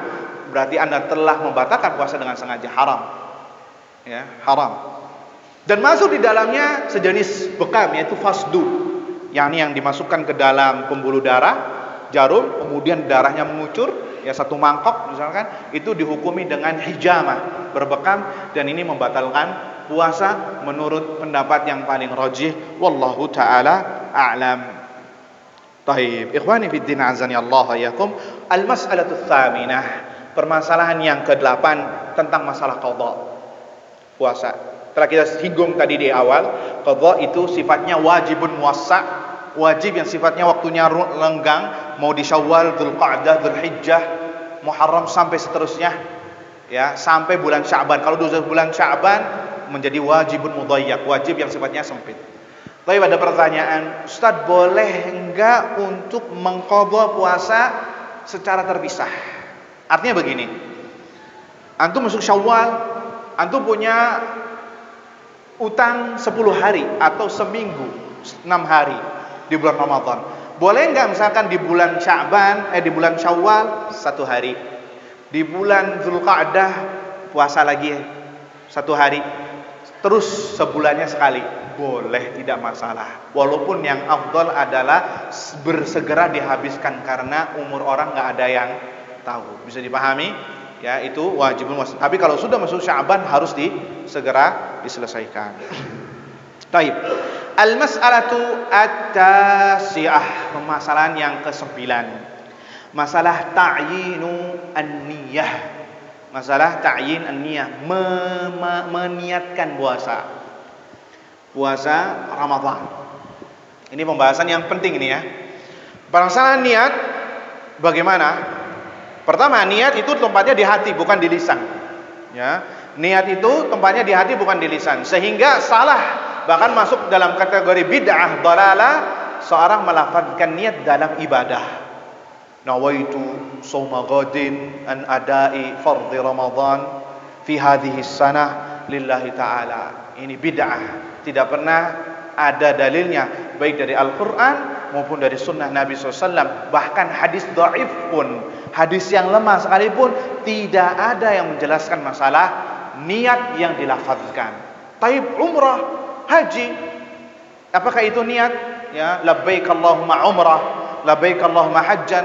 berarti anda telah membatalkan puasa dengan sengaja, haram. Ya, haram. Dan masuk di dalamnya sejenis bekam, yaitu fasdu, yakni yang dimasukkan ke dalam pembuluh darah, jarum, kemudian darahnya mengucur, ya satu mangkok misalkan, itu dihukumi dengan hijamah, berbekam, dan ini membatalkan puasa menurut pendapat yang paling rajih, wallahu taala a'lam. Taib, ikhwani fid din azani Allah yakum, al-mas'alatu tsaminah, permasalahan yang ke-8 tentang masalah qadha puasa. Telah kita singgung tadi di awal, qadha itu sifatnya wajibun muwassa', wajib yang sifatnya waktunya lenggang, mau di Syawal, Dzulqa'dah, Dzulhijjah, Muharram sampai seterusnya, ya, sampai bulan Sya'ban. Kalau di bulan Sya'ban menjadi wajibun mudayyak, wajib yang sifatnya sempit. Tapi ada pertanyaan, Ustaz, boleh enggak untuk mengqadha puasa secara terpisah? Artinya begini, antum masuk Syawal, antum punya utang 10 hari atau seminggu, 6 hari di bulan Ramadan. Boleh enggak misalkan di bulan Sya'ban, di bulan Syawal 1 hari, di bulan Dzulqa'dah puasa lagi 1 hari, terus sebulannya sekali? Boleh, tidak masalah. Walaupun yang afdal adalah bersegera dihabiskan karena umur orang nggak ada yang tahu. Bisa dipahami? Ya, itu wajibun wasat. Tapi kalau sudah masuk Sya'ban harus segera diselesaikan. Taib. Al-mas'alatu at-tasi'ah, permasalahan yang ke-9. Masalah ta'yinu an-niyah. Masalah ta'yin an-niyah, meniatkan puasa Ramadan. Ini pembahasan yang penting ini ya. Permasalahan niat bagaimana? Pertama, niat itu tempatnya di hati, bukan di lisan. Ya, niat itu tempatnya di hati, bukan di lisan. Sehingga salah, bahkan masuk dalam kategori bid'ah dhalalah, seorang melafazkan niat dalam ibadah. Nawaitu shauma ghadin an adai fardhi Ramadan fi hadhihi sanah lillahi ta'ala. Ini bid'ah. Tidak pernah ada dalilnya, baik dari Al-Quran maupun dari sunnah Nabi SAW. Bahkan hadis dhaif pun, hadis yang lemah sekalipun, tidak ada yang menjelaskan masalah niat yang dilafazkan. Taib, umrah, haji, apakah itu niat? Ya, labbaik Allahumma umrah, labbaik Allahumma hajjan.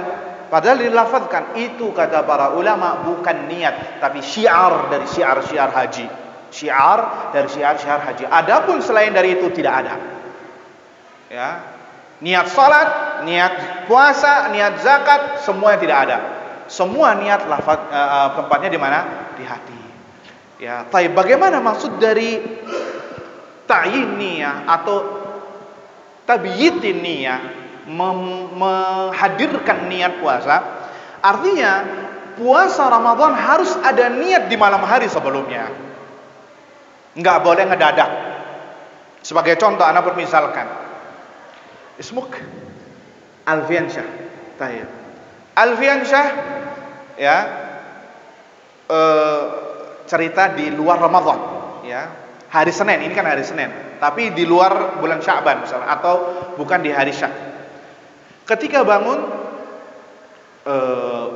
Padahal dilafazkan, itu kata para ulama bukan niat, tapi syiar dari syiar-syiar haji. Syiar dari syiar-syiar haji. Adapun selain dari itu tidak ada. Ya, niat salat, niat puasa, niat zakat, semuanya tidak ada. Semua niat lafaz tempatnya di mana? Di hati. Ya, taib. Bagaimana maksud dari ta'yin niyah atau tabyitin niyah, menghadirkan niat puasa? Artinya puasa Ramadan harus ada niat di malam hari sebelumnya. Enggak boleh ngedadak. Sebagai contoh, anak bermisalkan, ismuk Alfiansyah. Tayyib. Alfiansyah, ya, cerita di luar Ramadan, ya, hari Senin. Ini kan hari Senin, tapi di luar bulan Sya'ban misalnya, atau bukan di hari Syak. Ketika bangun,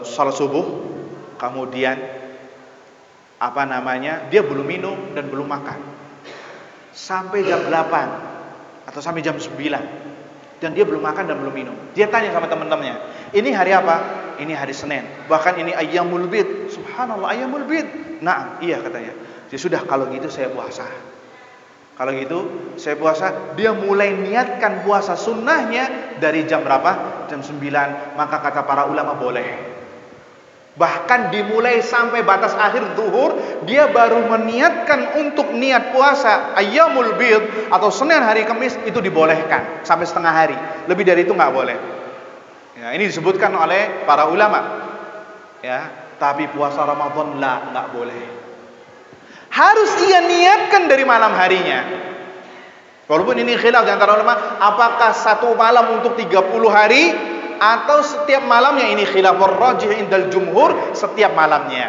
salat subuh, kemudian dia belum minum dan belum makan sampai jam 8 atau sampai jam 9, dan dia belum makan dan belum minum. Dia tanya sama teman-temannya, ini hari apa? Ini hari Senin, bahkan ini ayyamul bid. Subhanallah, ayyamul bid. Nah, iya katanya. Ya sudah, kalau gitu saya puasa. Kalau gitu saya puasa, dia mulai niatkan puasa sunnahnya dari jam berapa? Jam 9. Maka kata para ulama boleh. Bahkan dimulai sampai batas akhir zuhur, dia baru meniatkan untuk niat puasa ayyamul bid atau Senin hari Kamis, itu dibolehkan sampai setengah hari. Lebih dari itu nggak boleh. Ya, ini disebutkan oleh para ulama. Ya, tapi puasa Ramadan nggak boleh. Harus ia niatkan dari malam harinya. Walaupun ini khilaf di antara ulama, apakah satu malam untuk 30 hari atau setiap malamnya, ini khilafur rajih indal jumhur, setiap malamnya.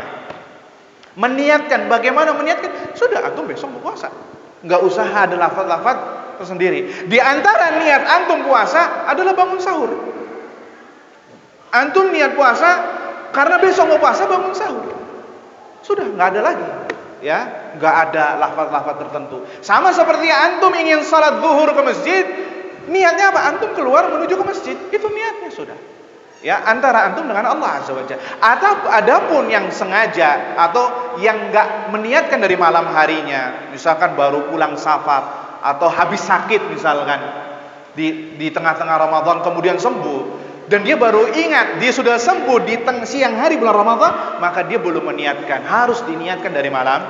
Meniatkan, bagaimana meniatkan? Sudah, antum besok mau puasa. Nggak usah ada lafaz-lafaz tersendiri. Di antara niat antum puasa adalah bangun sahur. Antum niat puasa karena besok mau puasa, bangun sahur. Sudah, nggak ada lagi. Ya, nggak ada lafaz-lafaz tertentu. Sama seperti antum ingin salat zuhur ke masjid, niatnya apa? Antum keluar menuju ke masjid, itu niatnya sudah. Ya, antara antum dengan Allah Azza wa Jalla. Atau adapun yang sengaja atau yang nggak meniatkan dari malam harinya, misalkan baru pulang safar atau habis sakit misalkan di tengah-tengah Ramadan kemudian sembuh, dan dia baru ingat dia sudah sembuh di siang hari bulan Ramadan, maka dia belum meniatkan. Harus diniatkan dari malam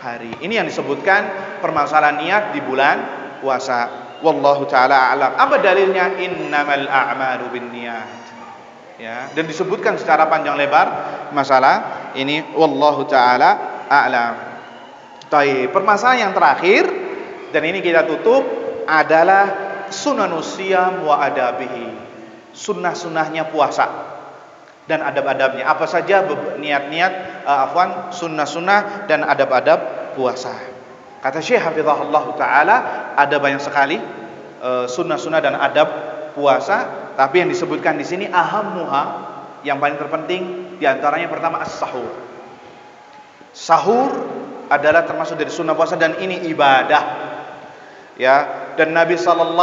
hari. Ini yang disebutkan permasalahan niat di bulan puasa. Wallahu taala a'lam. Apa dalilnya? Innamal a'malu binniyat. Ya, dan disebutkan secara panjang lebar masalah ini, wallahu taala a'lam. Baik, permasalahan yang terakhir dan ini kita tutup adalah sunanus shiyam wa adabihi. Sunnah-sunnahnya puasa dan adab-adabnya. Apa saja niat-niat sunnah-sunnah dan adab-adab puasa. Kata Syekh Hafizahullah Ta'ala, ada banyak sekali sunnah-sunnah dan adab puasa, tapi yang disebutkan di sini ahammuha, yang paling terpenting diantaranya pertama as-sahur. Sahur adalah termasuk dari sunnah puasa dan ini ibadah. Ya, dan Nabi SAW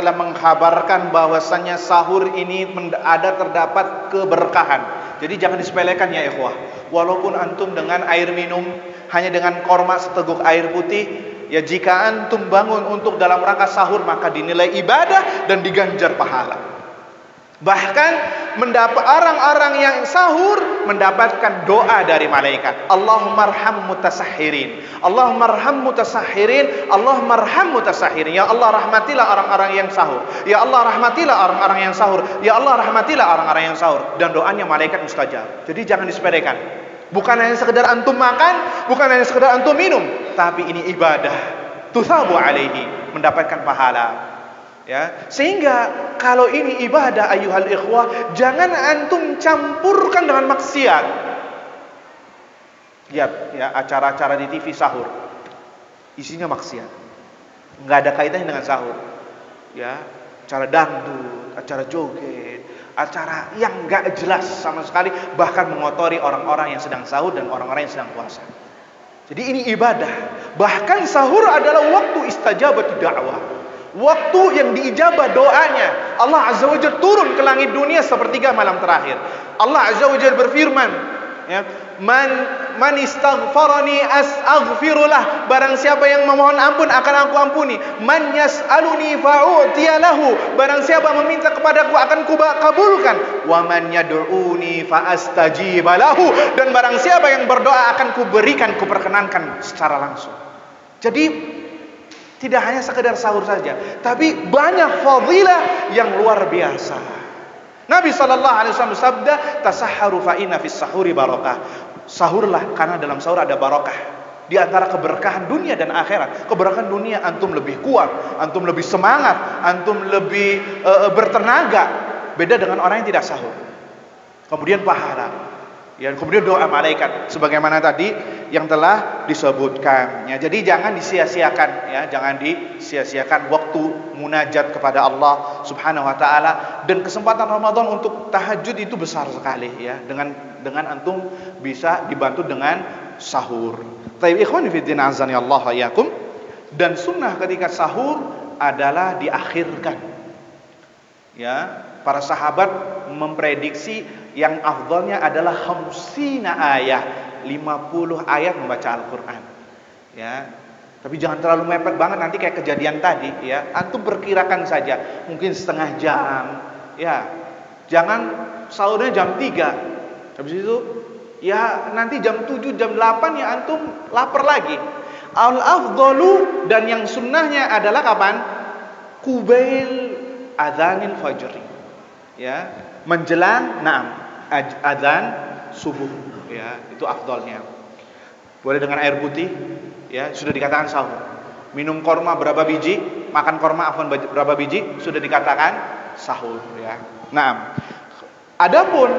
mengkhabarkan bahwasannya sahur ini terdapat keberkahan. Jadi jangan disepelekan ya ikhwah. Walaupun antum dengan air minum, hanya dengan korma seteguk air putih, ya jika antum bangun untuk dalam rangka sahur, maka dinilai ibadah dan diganjar pahala. Bahkan orang-orang yang sahur mendapatkan doa dari malaikat. Allahumma arham mutasahhirin, Allahumma arham mutasahhirin, Allahumma arham mutasahhirin. Ya Allah, rahmatilah orang-orang yang sahur. Ya Allah, rahmatilah orang-orang yang sahur. Ya Allah, rahmatilah orang-orang yang sahur. Dan doanya malaikat mustajab. Jadi jangan disepelekan. Bukan hanya sekedar antum makan, bukan hanya sekedar antum minum, tapi ini ibadah. Tutsabu alaihi, mendapatkan pahala. Ya, sehingga kalau ini ibadah ayyuhal ikhwah, jangan antum campurkan dengan maksiat. Lihat ya, acara-acara di TV sahur isinya maksiat, nggak ada kaitannya dengan sahur. Ya, acara dangdut, acara joget, acara yang nggak jelas sama sekali, bahkan mengotori orang-orang yang sedang sahur dan orang-orang yang sedang puasa. Jadi ini ibadah. Bahkan sahur adalah waktu istajabatu da'wah, waktu yang diijabah doanya. Allah Azza wa Jalla turun ke langit dunia sepertiga malam terakhir. Allah Azza wa Jalla berfirman, ya, man istaghfarani astaghfirullah. Barang siapa yang memohon ampun akan aku ampuni. Man yas'aluni fa'utiya lahu. Barang siapa meminta kepadaku akan kubulkan. Wa man yad'uni fa'astajib lahu. Dan barang siapa yang berdoa akan kuberikan, kuperkenankan secara langsung. Jadi tidak hanya sekedar sahur saja, tapi banyak fadilah yang luar biasa. Nabi SAW bersabda, tasahharu fa inna fis sahuri barakah. Sahurlah karena dalam sahur ada barakah. Di antara keberkahan dunia dan akhirat. Keberkahan dunia, antum lebih kuat, antum lebih semangat, antum lebih bertenaga. Beda dengan orang yang tidak sahur. Kemudian pahala. Ya, kemudian doa malaikat sebagaimana tadi yang telah disebutkan. Ya, jadi jangan disia-siakan, ya, jangan disia-siakan waktu munajat kepada Allah Subhanahu wa taala, dan kesempatan Ramadan untuk tahajud itu besar sekali, ya. Dengan antum bisa dibantu dengan sahur. Taib ikhwani fi din azani Allah wa iyyakum. Dan sunnah ketika sahur adalah diakhirkan. Ya, para sahabat memprediksi yang afdalnya adalah 50 ayat, 50 ayat membaca Al-Quran. Ya, Tapi jangan terlalu mepet banget, nanti kayak kejadian tadi ya. Antum perkirakan saja, mungkin setengah jam ya. Jangan sahurnya jam 3. Habis itu ya nanti jam 7, jam 8 ya antum lapar lagi. Al-afdalu dan yang sunnahnya adalah kapan? Qubail adzanil fajri. Ya, menjelang adzan subuh ya, itu afdalnya. Boleh dengan air putih ya, sudah dikatakan sahur. Minum korma berapa biji, makan korma berapa biji, sudah dikatakan sahur ya. Nah, adapun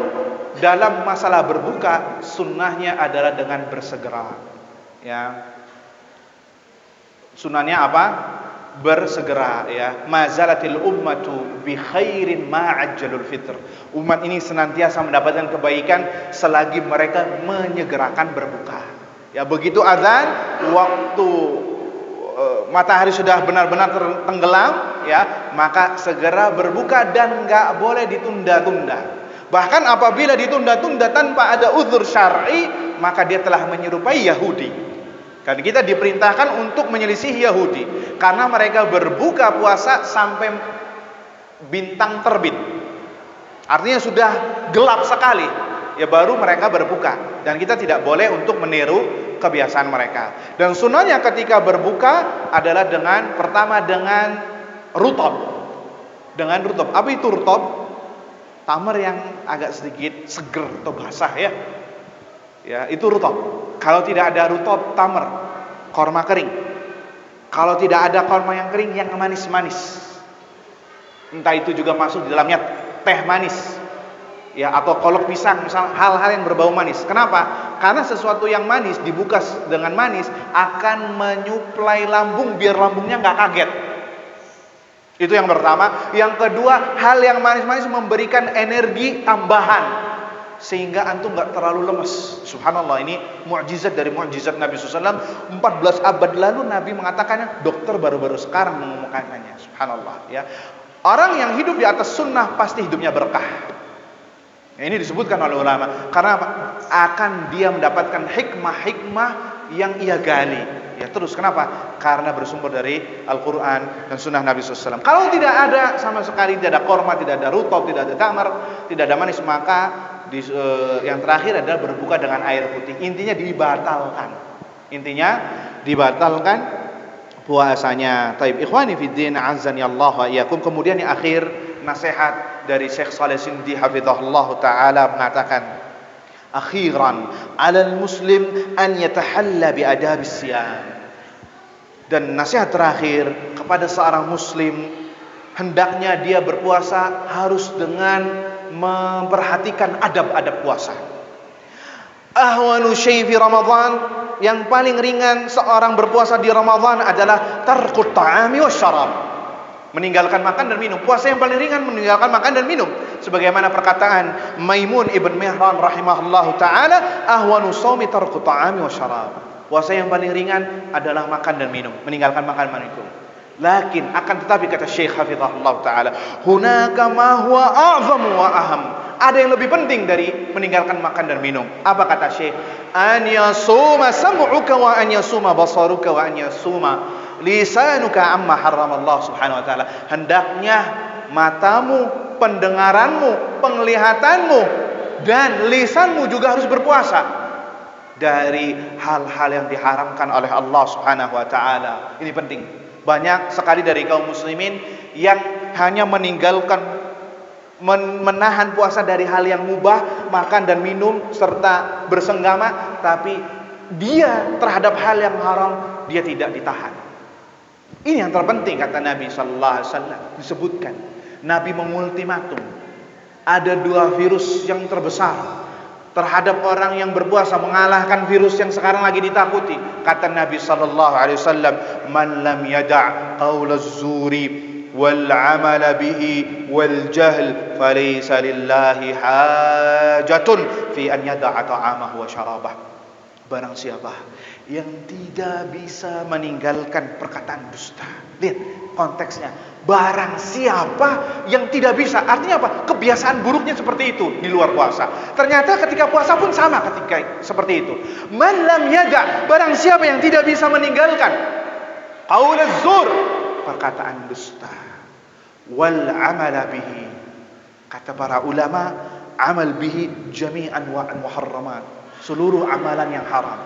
dalam masalah berbuka, sunnahnya adalah dengan bersegera ya. Sunnahnya apa? Bersegera ya. Mazalatil ummatu bi khairin ma'ajjalul fitr. Umat ini senantiasa mendapatkan kebaikan selagi mereka menyegerakan berbuka. Ya, begitu azan, waktu matahari sudah benar-benar tenggelam ya, maka segera berbuka dan enggak boleh ditunda-tunda. Bahkan apabila ditunda-tunda tanpa ada uzur syar'i, maka dia telah menyerupai Yahudi. Karena kita diperintahkan untuk menyelisih Yahudi, karena mereka berbuka puasa sampai bintang terbit. Artinya sudah gelap sekali, ya baru mereka berbuka. Dan kita tidak boleh untuk meniru kebiasaan mereka. Dan sunnahnya ketika berbuka adalah pertama dengan rutab. Dengan rutab. Apa itu rutab? Tamar yang agak sedikit seger atau basah ya. Ya, itu rutab. Kalau tidak ada rutab, tamar, korma kering. Kalau tidak ada korma yang kering, yang manis-manis. Entah itu juga masuk di dalamnya teh manis. Ya, atau kolok pisang, misal hal-hal yang berbau manis. Kenapa? Karena sesuatu yang manis dibuka dengan manis akan menyuplai lambung biar lambungnya nggak kaget. Itu yang pertama. Yang kedua, hal yang manis-manis memberikan energi tambahan sehingga antum nggak terlalu lemes. Subhanallah, ini mukjizat dari mukjizat Nabi SAW. 14 abad lalu Nabi mengatakannya, dokter baru-baru sekarang mengumumkannya. Subhanallah ya. Orang yang hidup di atas sunnah pasti hidupnya berkah. Ya, ini disebutkan oleh ulama. Karena apa? Akan dia mendapatkan hikmah-hikmah yang ia gali. Ya, terus kenapa? Karena bersumber dari Al-Quran dan sunnah Nabi SAW. Kalau tidak ada sama sekali, tidak ada korma, tidak ada rutab, tidak ada tamar, tidak ada manis, maka yang terakhir adalah berbuka dengan air putih. Intinya dibatalkan. Puasanya. Taib ikhwani fiddin azani Allah wa iyyakum. Kemudian yang akhir, nasihat dari Syekh Shalih Sindi hafizahullah taala mengatakan, akhiran 'alal muslim an yatahalla bi adabis siyam. Dan nasihat terakhir kepada seorang muslim, hendaknya dia berpuasa harus dengan memperhatikan adab-adab puasa. Ahwanu syai fi Ramadan, yang paling ringan seorang berpuasa di Ramadan adalah tarkut ta'ami wasyarab, meninggalkan makan dan minum. Puasa yang paling ringan meninggalkan makan dan minum. Sebagaimana perkataan Maimun ibn Mihran rahimahullahu taala, ahwanu shaumi tarkut ta'ami wasyarab. Puasa yang paling ringan adalah makan dan minum, meninggalkan makan dan minum. Lakin akan tetapi kata Syekh hafizahullah taala, hunaka ma huwa a'zamu wa aham. Ada yang lebih penting dari meninggalkan makan dan minum. Apa kata Syekh? An yasuma sam'uka wa an yasuma basaruka wa an yasuma lisanuka amma harrama Allah subhanahu wa ta'ala. Hendaknya matamu, pendengaranmu, penglihatanmu dan lisanmu juga harus berpuasa dari hal-hal yang diharamkan oleh Allah subhanahu wa ta'ala. Ini penting. Banyak sekali dari kaum muslimin yang hanya menahan puasa dari hal yang mubah, makan dan minum serta bersenggama, tapi dia terhadap hal yang haram dia tidak ditahan. Ini yang terpenting kata Nabi sallallahu alaihi wasallam. Disebutkan Nabi mengultimatum, ada 2 virus yang terbesar terhadap orang yang berpuasa, mengalahkan virus yang sekarang lagi ditakuti. Kata Nabi sallallahu alaihi wasallam, man lam yada' qaulaz zuri wal 'amala bihi wal jahl falaysa lillahi hajatun fi an yada'a ta'amahu wa syarabah. Barang siapa yang tidak bisa meninggalkan perkataan dusta. Lihat konteksnya. Barang siapa yang tidak bisa, artinya apa? Kebiasaan buruknya seperti itu di luar puasa. Ternyata ketika puasa pun sama ketika seperti itu. Man lam yada', barang siapa yang tidak bisa meninggalkan qaul az-zur, perkataan dusta, wal amala bihi, kata para ulama, amal bihi jami'an wa muharramat, seluruh amalan yang haram,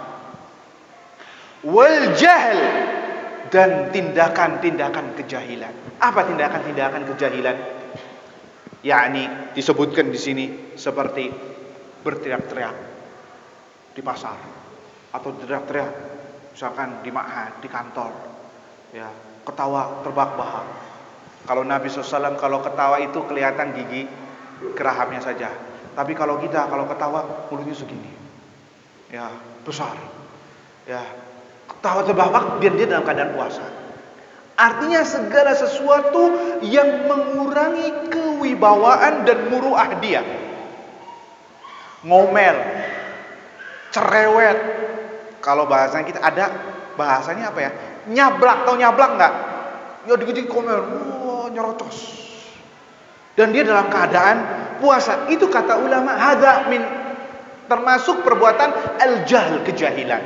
wal jahl, dan tindakan-tindakan kejahilan. Apa tindakan-tindakan kejahilan? Yakni disebutkan di sini seperti berteriak-teriak di pasar, atau teriak-teriak misalkan di ma'had, di kantor, ya, ketawa terbahak-bahak. Kalau Nabi SAW kalau ketawa itu kelihatan gigi gerahamnya saja, tapi kalau kita kalau ketawa mulutnya segini, ya, besar, ya, ketawa terbahak-bahak dan dia dalam keadaan puasa. Artinya segala sesuatu yang mengurangi kewibawaan dan muruah dia. Ngomel, cerewet. Kalau bahasanya kita ada bahasanya apa ya? Nyablak, tahu nyablak enggak? Ya dikit-dikit ngomel, nyerocos. Dan dia dalam keadaan puasa. Itu kata ulama, hadza min, termasuk perbuatan al-jahl, kejahilan,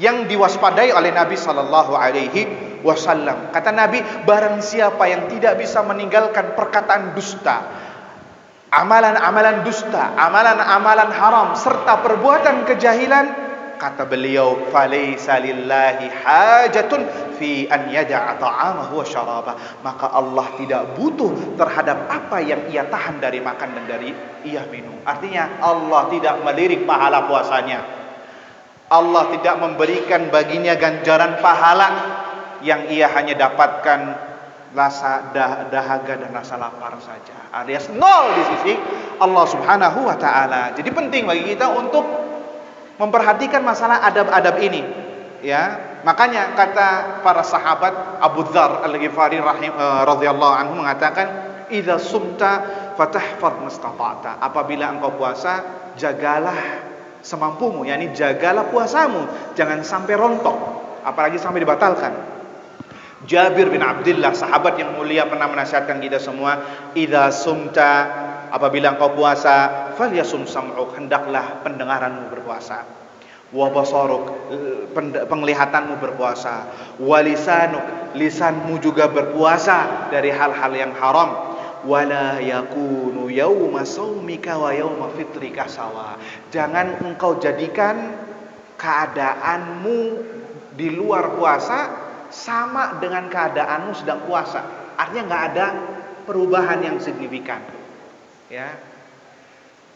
yang diwaspadai oleh Nabi sallallahu alaihi wasallam. Kata Nabi, barang siapa yang tidak bisa meninggalkan perkataan dusta, amalan-amalan dusta, amalan-amalan haram, serta perbuatan kejahilan, kata beliau, falaysa lillahi hajatun fi an yada'a ta'amahu wa syarabah, maka Allah tidak butuh terhadap apa yang ia tahan dari makan dan dari ia minum. Artinya Allah tidak melirik pahala puasanya. Allah tidak memberikan baginya ganjaran pahala, yang ia hanya dapatkan rasa dahaga dan rasa lapar saja, alias nol di sisi Allah Subhanahu wa taala. Jadi penting bagi kita untuk memperhatikan masalah adab-adab ini, ya. Makanya kata para sahabat, Abu Dzar Al-Ghifari radhiyallahu anhu mengatakan, "Idza sumta fatahfaz mastata'ta." Apabila engkau puasa, jagalah semampumu, yakni jagalah puasamu, jangan sampai rontok, apalagi sampai dibatalkan. Jabir bin Abdullah, sahabat yang mulia, pernah menasihatkan kita semua, idza sumta, apabila engkau puasa, falyasum sam'uk, hendaklah pendengaranmu berpuasa, wa basaruk, penglihatanmu berpuasa, wa lisanuk, lisanmu juga berpuasa dari hal-hal yang haram, wala yakunu yauma saumika wa yauma fitrika sawa, jangan engkau jadikan keadaanmu di luar puasa sama dengan keadaanmu sedang puasa. Artinya nggak ada perubahan yang signifikan, ya.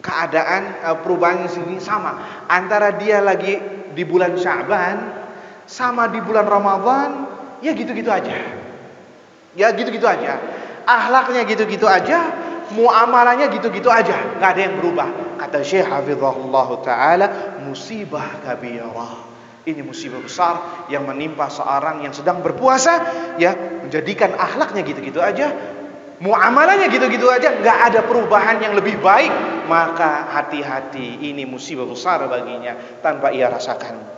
Keadaan perubahan yang signifikan sama antara dia lagi di bulan Sya'ban sama di bulan Ramadan, ya gitu-gitu aja. Ya gitu-gitu aja. Akhlaknya gitu-gitu aja, muamalahnya gitu-gitu aja, nggak ada yang berubah. Kata Syekh hafizahullah taala, musibah kabirah. Ini musibah besar yang menimpa seorang yang sedang berpuasa, ya, menjadikan akhlaknya gitu-gitu aja, muamalahnya gitu-gitu aja, nggak ada perubahan yang lebih baik. Maka hati-hati, ini musibah besar baginya tanpa ia rasakan.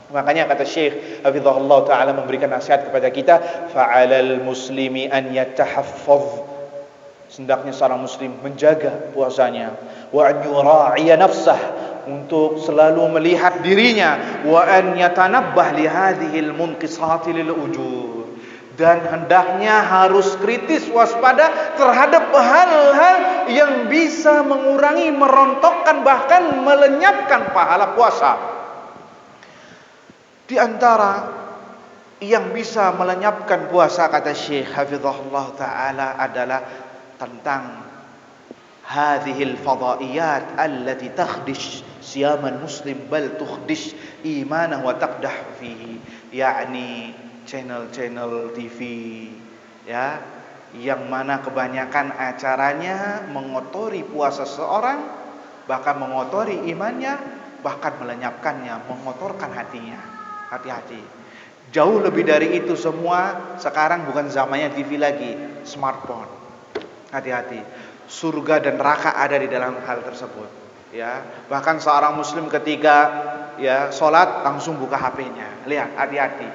Makanya kata Syekh hafizahullah taala memberikan nasihat kepada kita, fa'alal muslimi an yatahaffaz, hendaknya seorang muslim menjaga puasanya, wa an yura'iya nafsah, untuk selalu melihat dirinya, wa an yatanabbah li hadhil munqisati lil ujur, dan hendaknya harus kritis waspada terhadap hal-hal yang bisa mengurangi, merontokkan, bahkan melenyapkan pahala puasa. Di antara yang bisa melenyapkan puasa, kata Syekh hafizahullah taala, adalah tentang hadhil fadaiyat allati takhdish siyaman muslim bal tukhdish imanah wa taqdah fihi, yakni channel-channel TV, ya, yang mana kebanyakan acaranya mengotori puasa seorang, bahkan mengotori imannya, bahkan melenyapkannya, mengotorkan hatinya. Hati-hati. Jauh lebih dari itu semua, sekarang bukan zamannya TV lagi, smartphone. Hati-hati. Surga dan neraka ada di dalam hal tersebut, ya. Bahkan seorang muslim ketika, ya, sholat langsung buka HP-nya. Lihat, hati-hati.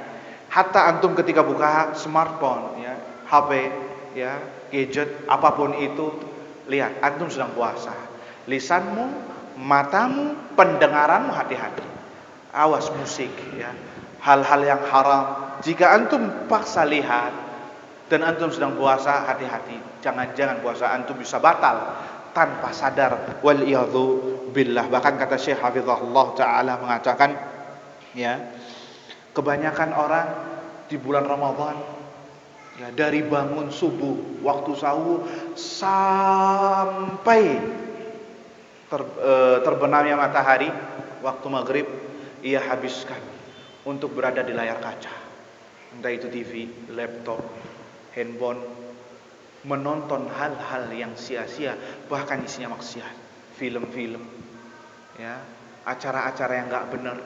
Hatta antum ketika buka smartphone, ya, HP, ya, gadget apapun itu, lihat, antum sedang puasa. Lisanmu, matamu, pendengaranmu, hati-hati. Awas musik ya. Hal-hal yang haram. Jika antum paksa lihat dan antum sedang puasa, hati-hati. Jangan-jangan puasa antum bisa batal tanpa sadar. Wal iyadzu billah. Bahkan kata Syekh Hafizahullah taala mengatakan ya, kebanyakan orang di bulan Ramadan ya, dari bangun subuh waktu sahur sampai terbenamnya matahari waktu maghrib, ia habiskan untuk berada di layar kaca, entah itu TV, laptop, handphone, menonton hal-hal yang sia-sia, bahkan isinya maksiat, film-film, ya, acara-acara yang nggak benar,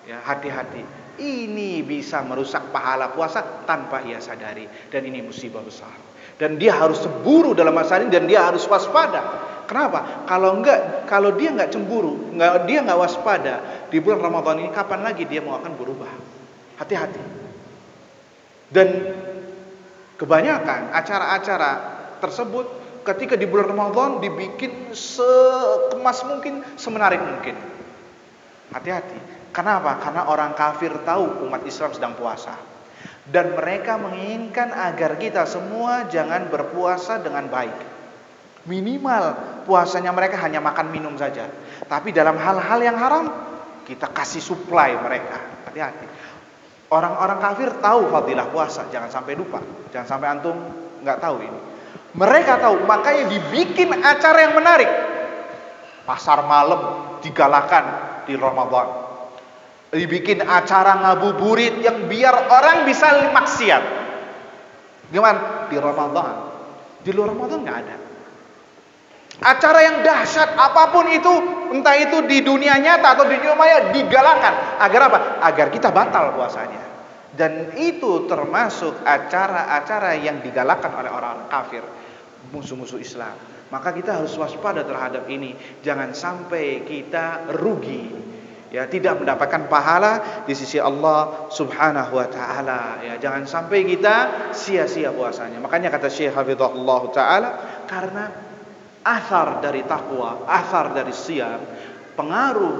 ya, hati-hati. Ini bisa merusak pahala puasa tanpa ia sadari, dan ini musibah besar. Dan dia harus cemburu dalam masa ini, dan dia harus waspada. Kenapa? Kalau dia nggak cemburu, dia nggak waspada di bulan Ramadan ini, kapan lagi dia mau akan berubah? Hati-hati. Dan kebanyakan acara-acara tersebut ketika di bulan Ramadan dibikin sekemas mungkin, semenarik mungkin. Hati-hati. Kenapa? Karena orang kafir tahu umat Islam sedang puasa, dan mereka menginginkan agar kita semua jangan berpuasa dengan baik. Minimal puasanya mereka hanya makan minum saja, tapi dalam hal-hal yang haram kita kasih supply mereka. Hati-hati. Orang-orang kafir tahu fadilah puasa, jangan sampai lupa, jangan sampai antum nggak tahu ini. Mereka tahu, makanya dibikin acara yang menarik. Pasar malam digalakan di Ramadan. Dibikin acara ngabuburit yang biar orang bisa maksiat. Gimana? Di Ramadan. Di luar Ramadan nggak ada. Acara yang dahsyat apapun itu, entah itu di dunia nyata atau di dunia maya, digalakan. Agar apa? Agar kita batal puasanya. Dan itu termasuk acara-acara yang digalakan oleh orang kafir, musuh-musuh Islam. Maka kita harus waspada terhadap ini. Jangan sampai kita rugi, ya, tidak mendapatkan pahala di sisi Allah Subhanahu wa taala. Ya, jangan sampai kita sia-sia puasanya. Makanya kata Syekh Hafizahullah taala, karena athar dari takwa, athar dari siyam, pengaruh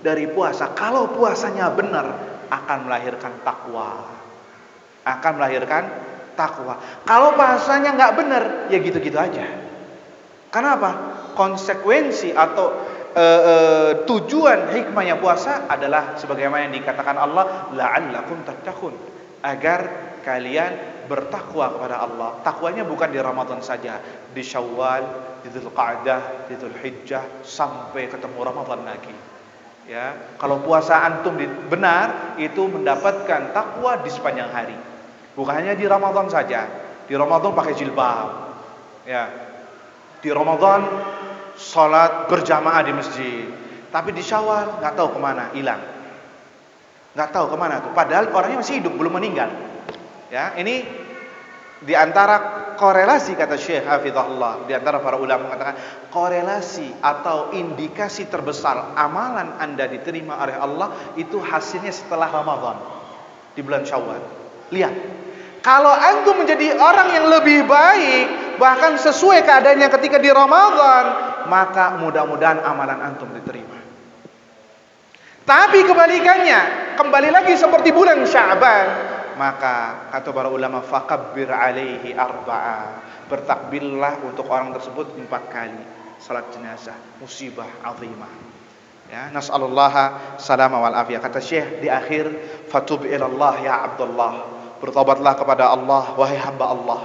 dari puasa, kalau puasanya benar akan melahirkan takwa. Akan melahirkan takwa. Kalau puasanya nggak benar, ya gitu-gitu aja. Kenapa? Konsekuensi atau tujuan hikmahnya puasa adalah sebagaimana yang dikatakan Allah, la'allakum tattaqun, agar kalian bertakwa kepada Allah. Takwanya bukan di Ramadan saja, di Syawal, di Dzulqa'dah, di Dzulhijjah, sampai ketemu Ramadan lagi. Ya, kalau puasa antum benar, itu mendapatkan takwa di sepanjang hari. Bukan hanya di Ramadan saja. Di Ramadan pakai jilbab. Ya. Di Ramadan sholat berjamaah di masjid, tapi di Syawal nggak tahu kemana, hilang, nggak tahu kemana tuh. Padahal orangnya masih hidup, belum meninggal. Ya, ini diantara korelasi kata Syekh Hafizahullah, diantara para ulama mengatakan korelasi atau indikasi terbesar amalan anda diterima oleh Allah itu hasilnya setelah Ramadan di bulan Syawal. Lihat, kalau antum menjadi orang yang lebih baik, bahkan sesuai keadaannya ketika di Ramadan, maka mudah-mudahan amalan antum diterima. Tapi kebalikannya, kembali lagi seperti bulan Sya'ban, maka kata para ulama, fakabbir alaihi arba'a, bertakbirlah untuk orang tersebut 4 kali. Salat jenazah, musibah azimah. Ya, nas'alullaha salama wal afiyah. Kata Syekh di akhir, fatub ilallah ya Abdullah, bertobatlah kepada Allah wahai hamba Allah.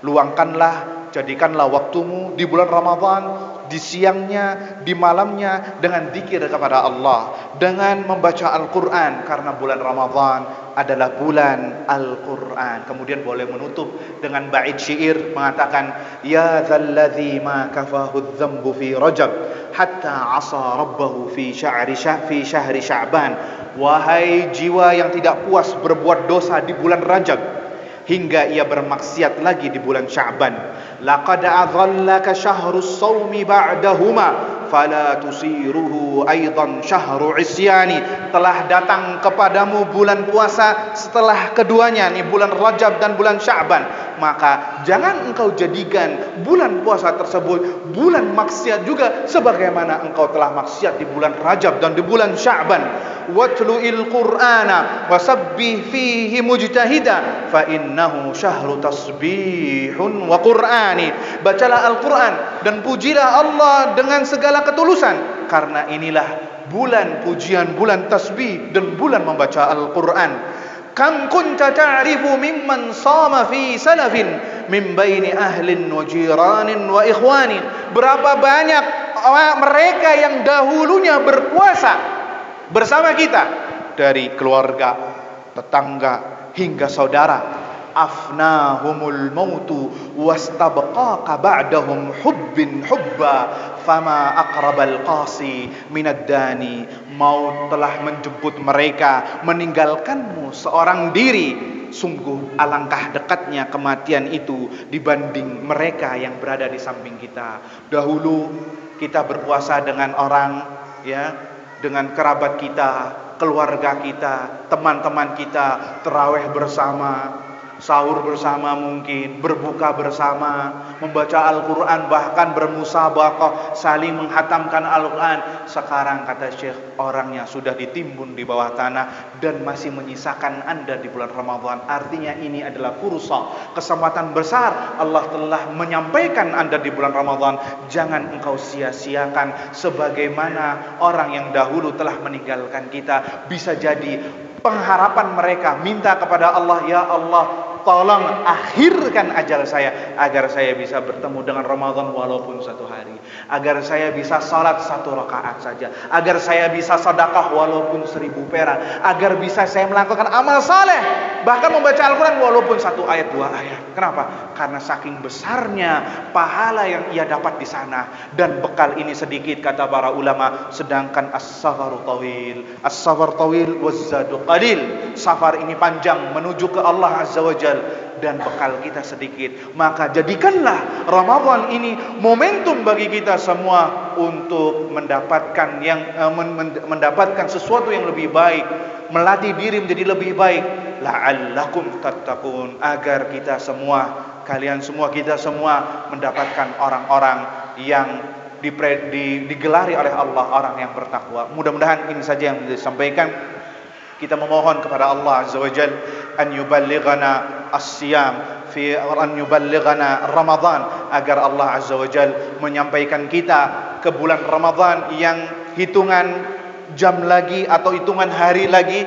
Luangkanlah, jadikanlah waktumu di bulan Ramadan, di siangnya, di malamnya dengan zikir kepada Allah, dengan membaca Al-Quran, karena bulan Ramadan adalah bulan Al-Quran. Kemudian boleh menutup dengan bait syair mengatakan, ya dzalladzi ma kafahu dzambu fi Rajab hatta asa rabbahu fi syahri Sya'ban. Wahai jiwa yang tidak puas berbuat dosa di bulan Rajab hingga ia bermaksiat lagi di bulan Sya'ban. Laqad adhallaka syahrus shaumi ba'dahuma fala tusiruhu aidan syahru isyani. Telah datang kepadamu bulan puasa setelah keduanya, nih bulan Rajab dan bulan Sya'ban, maka jangan engkau jadikan bulan puasa tersebut bulan maksiat juga sebagaimana engkau telah maksiat di bulan Rajab dan di bulan Sya'ban. Watlu'il Qur'ana wasabbih fihi mujtahida fa innahu syahru tasbihun wa qur'ani. Bacalah Al-Qur'an dan pujilah Allah dengan segala ketulusan, karena inilah bulan pujian, bulan tasbih dan bulan membaca Al-Qur'an. Kam kunta ta'rifu mimman sama fi salafin min baini ahlin wa jiranin wa ikhwani. Berapa banyak mereka yang dahulunya berpuasa bersama kita, dari keluarga, tetangga hingga saudara. Afnahumul mautu wastabqaqa ba'dahum hubbin hubba fama aqrabal qasi minad dani. Maut telah menjemput mereka, meninggalkanmu seorang diri. Sungguh alangkah dekatnya kematian itu dibanding mereka yang berada di samping kita. Dahulu kita berpuasa dengan orang, ya, dengan kerabat kita, keluarga kita, teman-teman kita, tarawih bersama, sahur bersama, mungkin berbuka bersama, membaca Al-Quran, bahkan bermusabaqah saling menghatamkan Al-Quran. Sekarang kata Syekh, orangnya sudah ditimbun di bawah tanah dan masih menyisakan Anda di bulan Ramadan. Artinya ini adalah fursa, kesempatan besar Allah telah menyampaikan Anda di bulan Ramadan. Jangan engkau sia-siakan sebagaimana orang yang dahulu telah meninggalkan kita. Bisa jadi pengharapan mereka minta kepada Allah, ya Allah, tolong akhirkan ajal saya agar saya bisa bertemu dengan Ramadan walaupun satu hari, agar saya bisa salat 1 rakaat saja, agar saya bisa sedekah walaupun 1000 perak, agar bisa saya melakukan amal saleh, bahkan membaca Al-Quran walaupun 1 ayat 2 ayat. Kenapa? Karena saking besarnya pahala yang ia dapat di sana. Dan bekal ini sedikit kata para ulama, sedangkan as-safaru tawil, as-safar tawil wazzadu qalil. Safar ini panjang menuju ke Allah Azza wa Jalla dan bekal kita sedikit. Maka jadikanlah Ramadan ini momentum bagi kita semua untuk mendapatkan mendapatkan sesuatu yang lebih baik, melatih diri menjadi lebih baik. La'allakum tattaqun, agar kita semua, kalian semua, kita semua mendapatkan orang-orang yang digelari oleh Allah, orang yang bertakwa. Mudah-mudahan ini saja yang disampaikan. Kita memohon kepada Allah Azza wa Jalla an yuballighana as-siyam fi an yuballighana Ramadan, agar Allah Azza wa Jalla menyampaikan kita ke bulan Ramadan yang hitungan jam lagi atau hitungan hari lagi.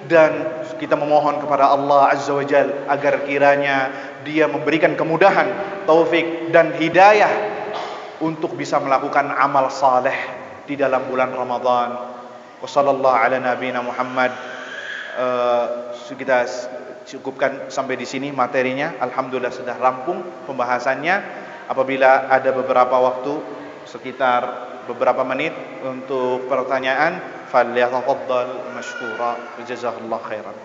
Dan kita memohon kepada Allah Azza wa Jalla agar kiranya Dia memberikan kemudahan, taufik dan hidayah untuk bisa melakukan amal saleh di dalam bulan Ramadan. Wassallallahu ala nabiyina Muhammad. Kita cukupkan sampai di sini materinya. Alhamdulillah sudah rampung pembahasannya. Apabila ada beberapa waktu, sekitar beberapa menit untuk pertanyaan, falyatafaddal mashkura, jazakallahu khairan.